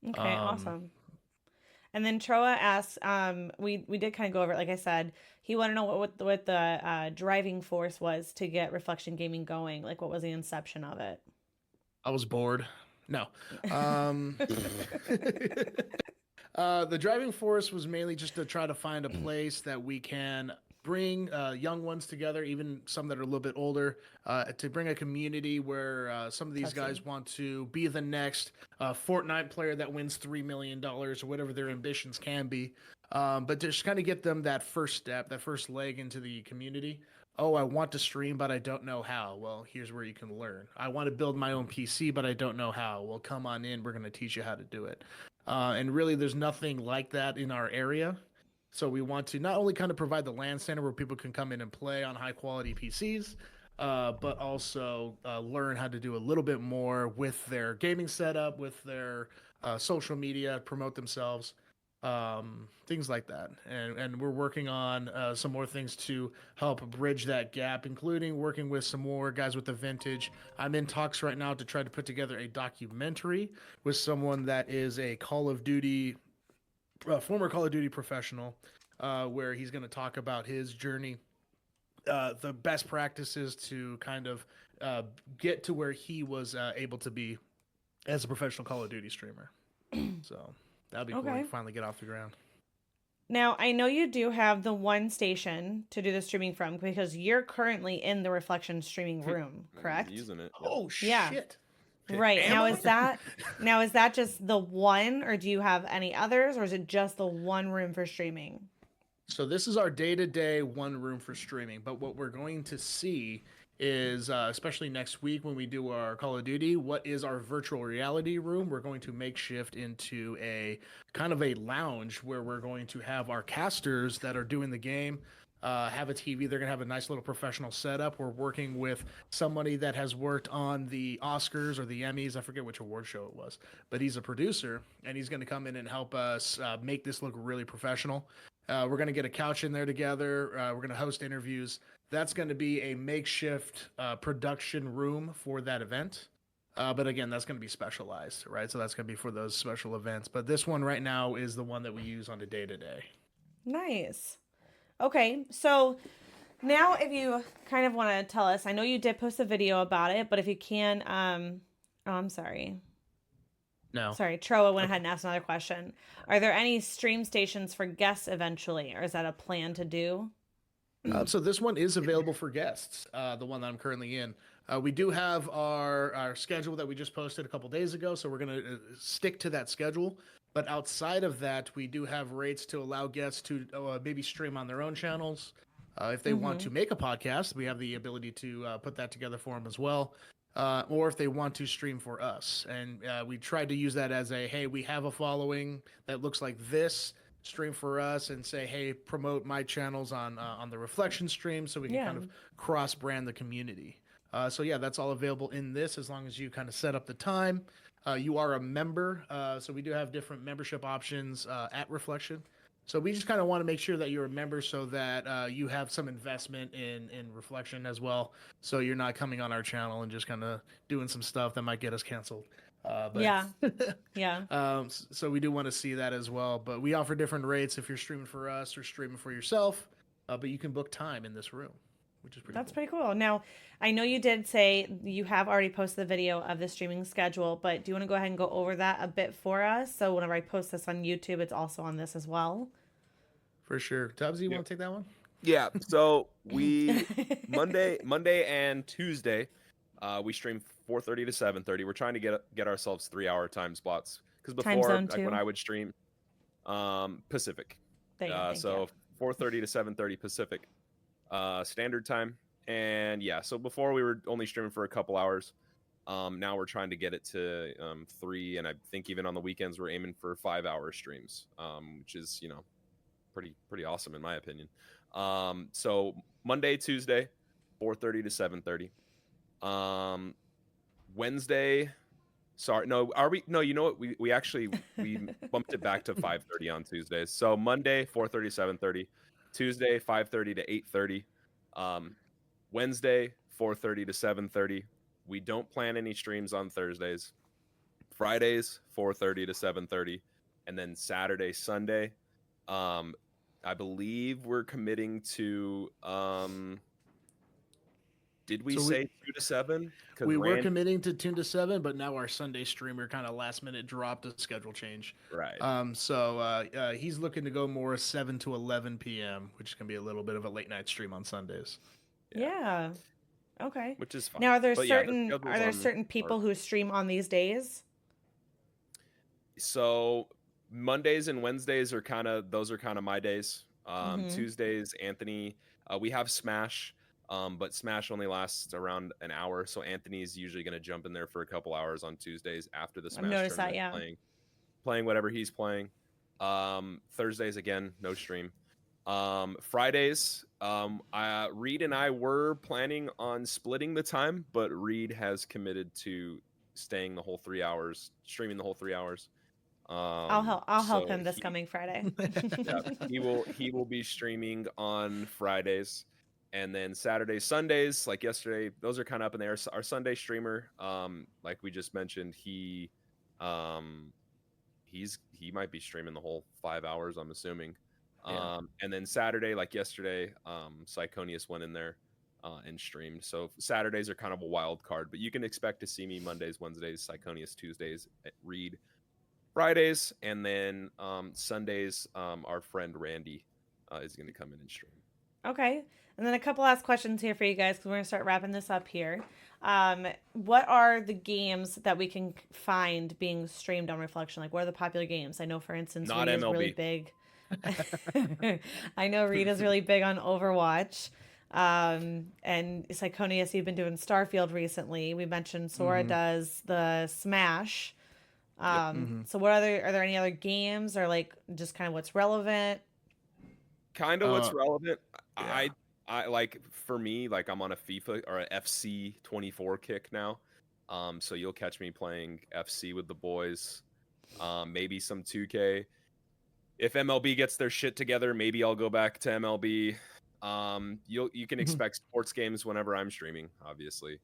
Okay, Um, awesome. And then Troa asks, we did kind of go over it, like I said. He wanted to know what the driving force was to get Reflection Gaming going. Like, what was the inception of it? I was bored. No. Um, the driving force was mainly just to try to find a place that we can bring young ones together, even some that are a little bit older, to bring a community where some of these Touching. guys want to be the next Fortnite player that wins $3 million or whatever their ambitions can be. But just kind of get them that first step, that first leg into the community. Oh, I want to stream, but I don't know how. Well, here's where you can learn. I want to build my own PC, but I don't know how. Well, come on in. We're going to teach you how to do it. And really, there's nothing like that in our area. So we want to not only kind of provide the LAN center where people can come in and play on high quality PCs, but also learn how to do a little bit more with their gaming setup, with their social media, promote themselves, things like that. And we're working on some more things to help bridge that gap, including working with some more guys with the Vintage. I'm in talks right now to try to put together a documentary with someone that is a Call of Duty, former Call of Duty professional, where he's going to talk about his journey, the best practices to kind of uh, get to where he was able to be as a professional Call of Duty streamer. So that'd be cool when we Okay. finally get off the ground. Now, I know you do have the one station to do the streaming from because you're currently in the Reflection streaming room, I'm correct? using it. Yep. Oh Yeah. shit! Right. Am I? Now is that just the one or do you have any others or is it just the one room for streaming? So this is our day-to-day one room for streaming. But what we're going to see is, especially next week when we do our Call of Duty, what is our virtual reality room? We're going to makeshift into a kind of a lounge where we're going to have our casters that are doing the game. Have a TV. They're gonna have a nice little professional setup. We're working with somebody that has worked on the Oscars or the Emmys. I forget which award show it was, but he's a producer and he's gonna come in and help us make this look really professional. We're going to get a couch in there together. We're going to host interviews. That's going to be a makeshift production room for that event. But again, that's going to be specialized, right? So that's going to be for those special events. But this one right now is the one that we use on a day to day. Nice. Okay. So now if you kind of want to tell us, I know you did post a video about it, but if you can, oh, I'm sorry. No. Sorry, Troa went Okay. ahead and asked another question. Are there any stream stations for guests eventually, or is that a plan to do? So this one is available for guests. The one that I'm currently in. We do have our schedule that we just posted a couple days ago, so we're going to stick to that schedule. But outside of that, we do have rates to allow guests to maybe stream on their own channels. If they want Mm-hmm. to make a podcast, we have the ability to put that together for them as well. Or if they want to stream for us. And we tried to use that as a hey, we have a following that looks like this, stream for us, and say, hey, promote my channels on the Reflection stream so we can Yeah. kind of cross brand the community. So yeah, that's all available in this as long as you kind of set up the time. You are a member, so we do have different membership options at Reflection. So we just kind of want to make sure that you're a member so that you have some investment in Reflection as well. So you're not coming on our channel and just kind of doing some stuff that might get us canceled. But Yeah. Yeah. so we do want to see that as well. But we offer different rates if you're streaming for us or streaming for yourself. But you can book time in this room, which is pretty That's cool. pretty cool. Now, I know you did say you have already posted the video of the streaming schedule, but do you want to go ahead and go over that a bit for us? So whenever I post this on YouTube, it's also on this as well. For sure. Tubbs, you want to take that one? Yeah. So we Monday and Tuesday, we stream 4:30 to 7:30. We're trying to get ourselves 3-hour time slots because Time before, zone like when too. I would stream, Pacific. There you go. Thank So you. 4:30 to 7:30 Pacific, standard time. And yeah, so before we were only streaming for a couple hours. Now we're trying to get it to 3, and I think even on the weekends we're aiming for 5-hour streams, which is pretty awesome in my opinion. So Monday, Tuesday, 4:30 to 7:30. Wednesday, sorry, no, are we? No, you know what? We actually we bumped it back to 5:30 on Tuesdays. So Monday, 4:30 to 7:30. Tuesday, 5:30 to 8:30. Wednesday, 4:30 to 7:30. We don't plan any streams on Thursdays. Fridays, 4:30 to 7:30, and then Saturday, Sunday. I believe we're committing to. Did we say 2 to 7? We were committing to 2 to 7, but now our Sunday streamer kind of last minute dropped a schedule change. Right. So he's looking to go more 7 to 11 p.m., which can be a little bit of a late night stream on Sundays. Yeah. Okay. Which is fine. Now, are there But certain people who stream on these days? So Mondays and Wednesdays are kind of my days. Mhm. Tuesdays, Anthony. We have Smash, but Smash only lasts around an hour, so Anthony's usually going to jump in there for a couple hours on Tuesdays after the Smash noticed that, tournament, yeah. playing whatever he's playing. Thursdays again, no stream. Fridays, Reed and I were planning on splitting the time, but Reed has committed to staying the whole 3 hours, streaming the whole 3 hours. I'll help him this coming Friday. Yeah, he will be streaming on Fridays, and then Saturdays, Sundays, like yesterday, those are kind of up in the air. Our Sunday streamer, like we just mentioned, he might be streaming the whole 5 hours, I'm assuming. Yeah. And then Saturday, like yesterday, Psychonius went in there and streamed. So Saturdays are kind of a wild card, but you can expect to see me Mondays, Wednesdays, Psychonius Tuesdays at Reed, Fridays, and then Sundays, our friend Randy is going to come in and stream. Okay. And then a couple last questions here for you guys because we're going to start wrapping this up here. What are the games that we can find being streamed on Reflection? Like, what are the popular games? I know, for instance, Not Reed is MLB. really big. I know Reed is really big on Overwatch. And Psychonius, you've been doing Starfield recently. We mentioned Sora does the Smash. So what are there any other games or like just kind of what's relevant? Kind of what's relevant. Yeah. I like, for me, like I'm on a FIFA or a FC 24 kick now. So you'll catch me playing FC with the boys. Maybe some 2K. If MLB gets their shit together, maybe I'll go back to MLB. You can expect sports games whenever I'm streaming, obviously.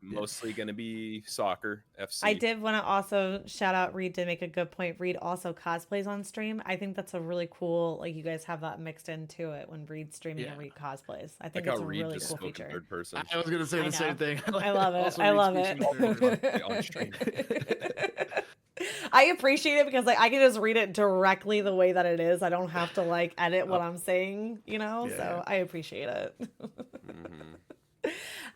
Mostly going to be soccer, FC. I did want to also shout out Reed to make a good point. Reed also cosplays on stream. I think that's a really cool, like you guys have that mixed into it when Reed's streaming and Reed cosplays. I think like it's a Reed really just cool spoke in feature. third person. I was going to say the same thing. I love it. I love it. On stream. I appreciate it because like I can just read it directly the way that it is. I don't have to like edit what I'm saying, you know? Yeah. So I appreciate it. Mm-hmm.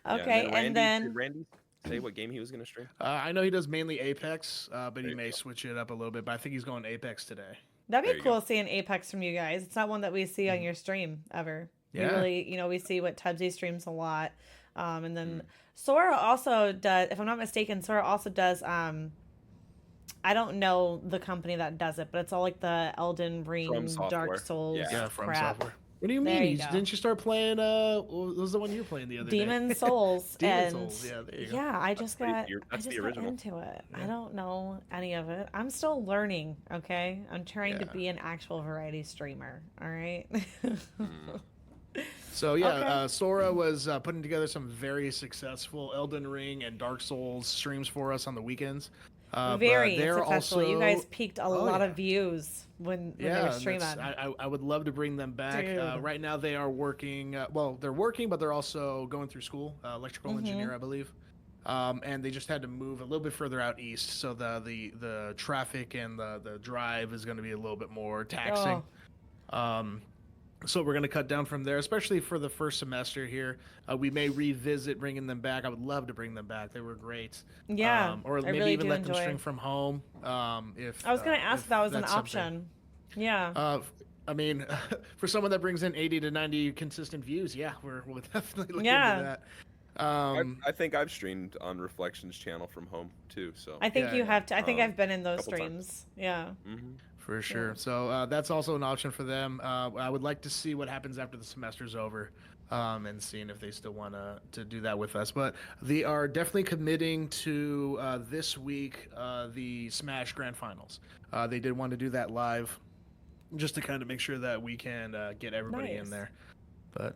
Okay, and then did Randy say what game he was going to stream? I know he does mainly Apex, but he may switch it up a little bit. But I think he's going Apex today. That'd be cool seeing Apex from you guys. It's not one that we see on your stream ever. Yeah. We really, we see what Tubbsy streams a lot. And then Sora also does, if I'm not mistaken, Sora also does, I don't know the company that does it, but it's all like the Elden Ring, Dark Souls From crap. Software. What do you mean? Didn't you start playing, what was the one you were playing the other Demon day? Souls. Demon Souls, yeah, there you go. Yeah, I just got original. into it. Yeah. I don't know any of it. I'm still learning, okay? I'm trying to be an actual variety streamer, all right? So Sora was putting together some very successful Elden Ring and Dark Souls streams for us on the weekends. Very successful. Also, you guys peaked a lot of views when they were streaming. I would love to bring them back. Right now they are working. They're working, but they're also going through school, electrical engineer, I believe. And they just had to move a little bit further out east, so the traffic and the drive is going to be a little bit more taxing. So we're going to cut down from there, especially for the first semester here. We may revisit bringing them back. I would love to bring them back. They were great. Yeah, Or I maybe really even do let them enjoy. stream from home. If I was gonna ask if that was an that's something. option. Yeah. I mean, for someone that brings in 80 to 90 consistent views, yeah, we'll definitely look Yeah. into that. I think I've streamed on Reflection's channel from home too. So I think Yeah, you yeah. have to. I think I've been in those Couple times. streams. Yeah. For sure. So that's also an option for them. I would like to see what happens after the semester's over, and seeing if they still want to do that with us. But they are definitely committing to this week the Smash Grand Finals. They did want to do that live, just to kind of make sure that we can get everybody in Nice. there. But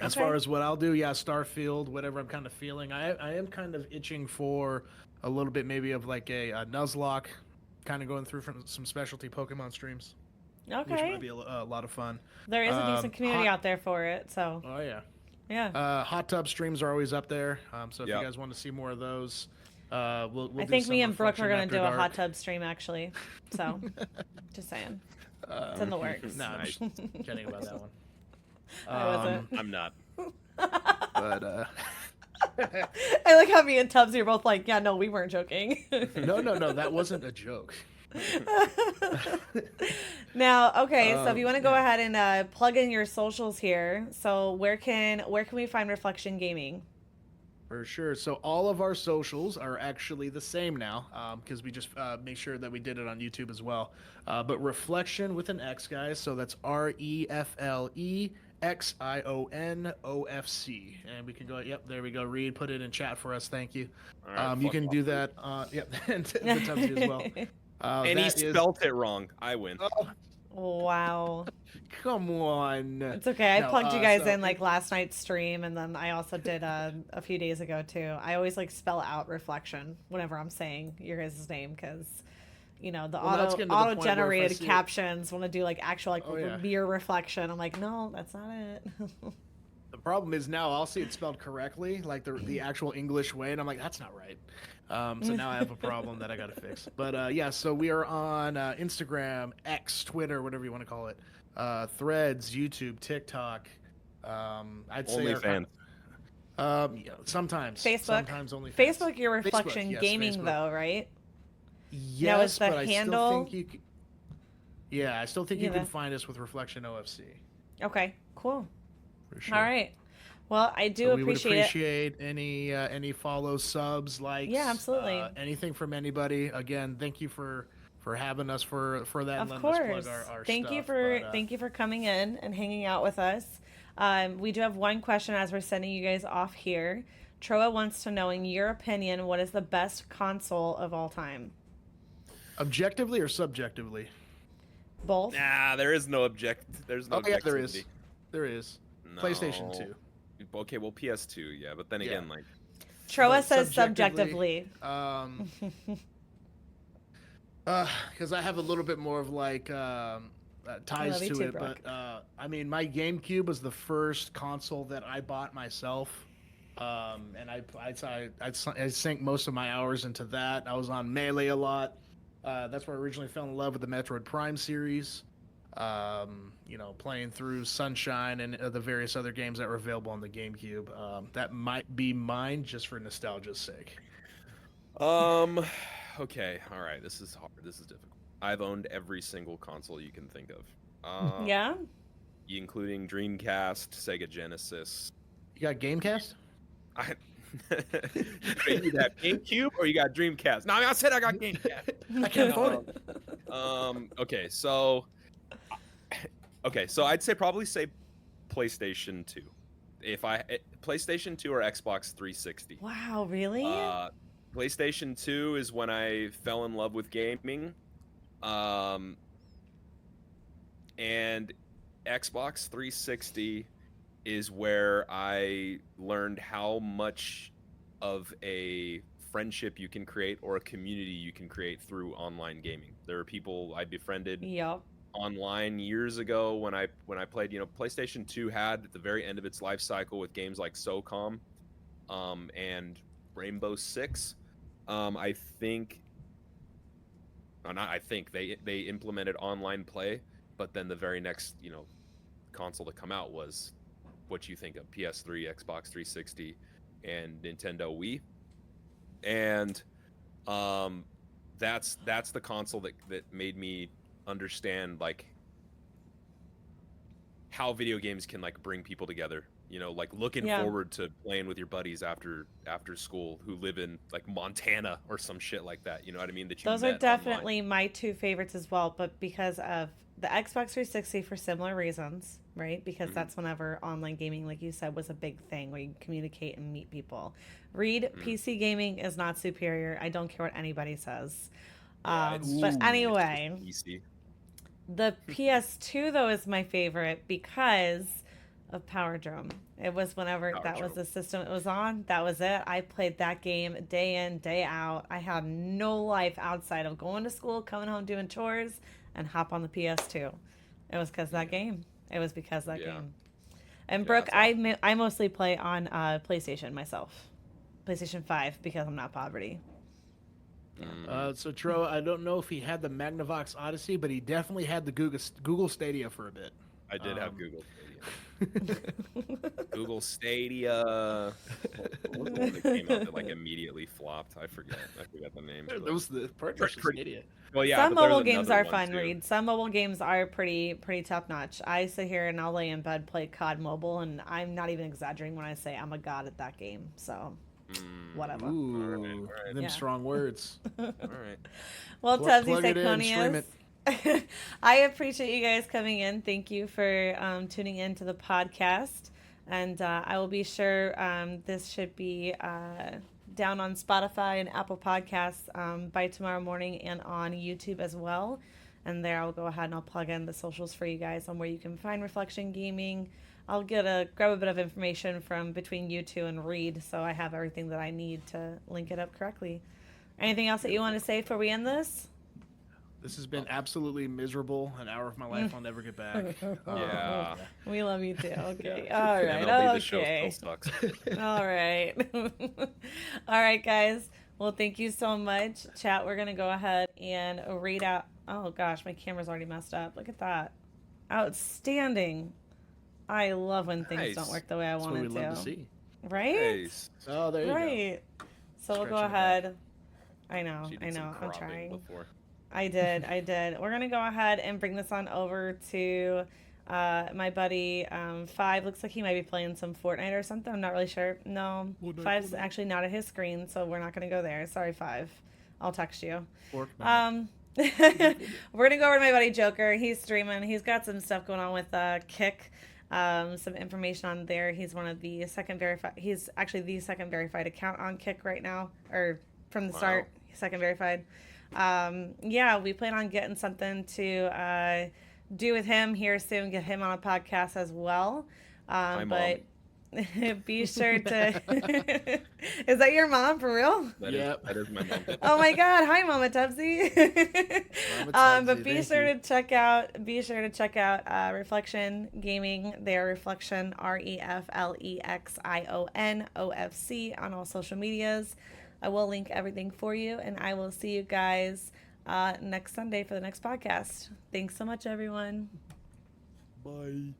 as Okay. far as what I'll do, yeah, Starfield, whatever I'm kind of feeling. I am kind of itching for a little bit maybe of like a Nuzlocke, kind of going through from some specialty Pokemon streams, which Okay. might be a lot of fun. There is a decent community hot- out there for it. So Oh yeah. yeah. Hot tub streams are always up there. So if Yep. you guys want to see more of those, we'll I do think some me and Brooke Reflection are gonna After do a Dark. hot tub stream actually. So just saying. It's in the works. No, I'm just kidding about that one. I wasn't. I'm not. But I like how me and Tubbs are both like, yeah, no, we weren't joking. no, that wasn't a joke. Now, okay, so if you want to go yeah. ahead and plug in your socials here, so where can we find Reflection Gaming? For sure. So all of our socials are actually the same now, because we just make sure that we did it on YouTube as well. But Reflection with an X, guys. So that's REFLEXIONOFC, and we can go. Yep, there we go. Reed, put it in chat for us. Thank you. All right, You fuck can off, do Reed. that. Yep, and the Tubbsy as well. And he that is- spelt it wrong. I win. Oh, Wow. come on. It's okay. I No, plugged you guys so in like last night's stream, and then I also did a few days ago too. I always like spell out Reflection whenever I'm saying your guys' name because you know the Well, that's getting to the point where if I auto-generated see it- captions want to do like actual like Oh, yeah. mere reflection. I'm like, no, that's not it. The problem is now I'll see it spelled correctly, like the actual English way, and I'm like, that's not right. So now I have a problem that I got to fix. But yeah, so we are on Instagram, X, Twitter, whatever you want to call it, Threads, YouTube, TikTok. I'd say OnlyFans. yeah, sometimes Facebook. sometimes only Facebook, your Reflection yes, Gaming Facebook. though, right? Yes, is the but I handle- still think you. Yeah, I still think you Yeah. can find us with Reflection OFC. Okay, cool. For sure. All right. Well, I do So we would appreciate it. appreciate any follows, subs, likes. Yeah, absolutely. Anything from anybody. Again, thank you for having us for that. Of and letting us course. plug our Thank you stuff, for but, thank you for coming in and hanging out with us. We do have one question as we're sending you guys off here. Troa wants to know, in your opinion, what is the best console of all time? Objectively or subjectively? Both. Nah, there's no There's no Oh yeah, there objectivity. is. There is. PlayStation No. 2. Okay, well PS2, yeah, but then Yeah. again, like Troa But says subjectively. Because I have a little bit more of like ties love you to too, it, Brooke. but I mean, my GameCube was the first console that I bought myself, and I sank most of my hours into that. I was on Melee a lot. That's where I originally fell in love with the Metroid Prime series. Playing through Sunshine and the various other games that were available on the GameCube. That might be mine just for nostalgia's sake. okay, all right, this is hard. This is difficult. I've owned every single console you can think of. Yeah. Including Dreamcast, Sega Genesis. You got Gamecast? I you got GameCube or you got Dreamcast? No, I said I got Gamecast. I can't afford it. Okay, so I'd probably say PlayStation 2. PlayStation 2 or Xbox 360. Wow, really? PlayStation 2 is when I fell in love with gaming. And Xbox 360 is where I learned how much of a friendship you can create or a community you can create through online gaming. There are people I befriended Yep. online years ago when I played. PlayStation 2 had at the very end of its life cycle with games like SOCOM and Rainbow Six. I think they implemented online play but then the very next, console to come out was what you think of: PS3, Xbox 360, and Nintendo Wii. And that's the console that made me understand like how video games can like bring people together. Like looking Yeah. forward to playing with your buddies after school who live in like Montana or some shit like that. You know what I mean? That you Those are met online. definitely my two favorites as well, but because of the Xbox 360 for similar reasons, right? Because that's whenever online gaming, like you said, was a big thing where you communicate and meet people. PC gaming is not superior. I don't care what anybody says. Yeah, it's But just anyway, easy. the PS2 though is my favorite because of Power Drum. It was whenever Power that was Drum. the system it was on. That was it. I played that game day in, day out. I had no life outside of going to school, coming home, doing chores, and hop on the PS2. It was because of that game. It was because of that Yeah. game. And Yeah, Brooke, that's awesome. I mostly play on PlayStation myself, PlayStation 5 because I'm not poverty. So Tro, I don't know if he had the Magnavox Odyssey, but he definitely had the Google Stadia for a bit. I did have Google Stadia. Google Stadia. What was the one that came out that like immediately flopped? I forgot the name. It was the purchase of Pretty- Stadia. Well, yeah, Some but there was mobile games another are one, fun, too. Reed. Some mobile games are pretty top notch. I sit here and I'll lay in bed, play COD Mobile, and I'm not even exaggerating when I say I'm a god at that game. So, whatever. Ooh, all right. them Yeah. strong words. All right. Well, Plug it in, stream Tubsy it. I appreciate you guys coming in. Thank you for tuning in to the podcast. And I will be sure this should be down on Spotify and Apple Podcasts by tomorrow morning and on YouTube as well. And there I'll go ahead and I'll plug in the socials for you guys on where you can find Reflection Gaming. I'll grab a bit of information from between you two and Reed so I have everything that I need to link it up correctly. Anything else that you want to say before we end this? This has been absolutely miserable. An hour of my life I'll never get back. Yeah. We love you too. Okay. Yeah. All right. MLB The show Okay. still sucks. All right. All right, guys. Well, thank you so much. Chat, we're going to go ahead and read out. Oh, gosh, my camera's already messed up. Look at that. Outstanding. I love when things Nice. don't work the way I That's want what it we to. love to see. Right? Nice. Oh, there you go. Right. So we'll go Stretching it back. ahead. I know. She I did some know. I'm cropping trying. before. I did. We're going to go ahead and bring this on over to my buddy Five. Looks like he might be playing some Fortnite or something. I'm not really sure. No, Five's actually not at his screen, so we're not going to go there. Sorry, Five. I'll text you. Fork. We're going to go over to my buddy Joker. He's streaming. He's got some stuff going on with Kick. Some information on there. He's one of the second verified. He's actually the second verified account on Kick right now, or from the start. Second verified. Yeah, we plan on getting something to do with him here soon. Get him on a podcast as well. But be sure to. Is that your mom for real? Yep. That is my mom. Oh my God! Hi, Mama Tubsy. But be sure to check out. Reflection Gaming. They are Reflexion, Reflexion OFC on all social medias. I will link everything for you, and I will see you guys next Sunday for the next podcast. Thanks so much, everyone. Bye.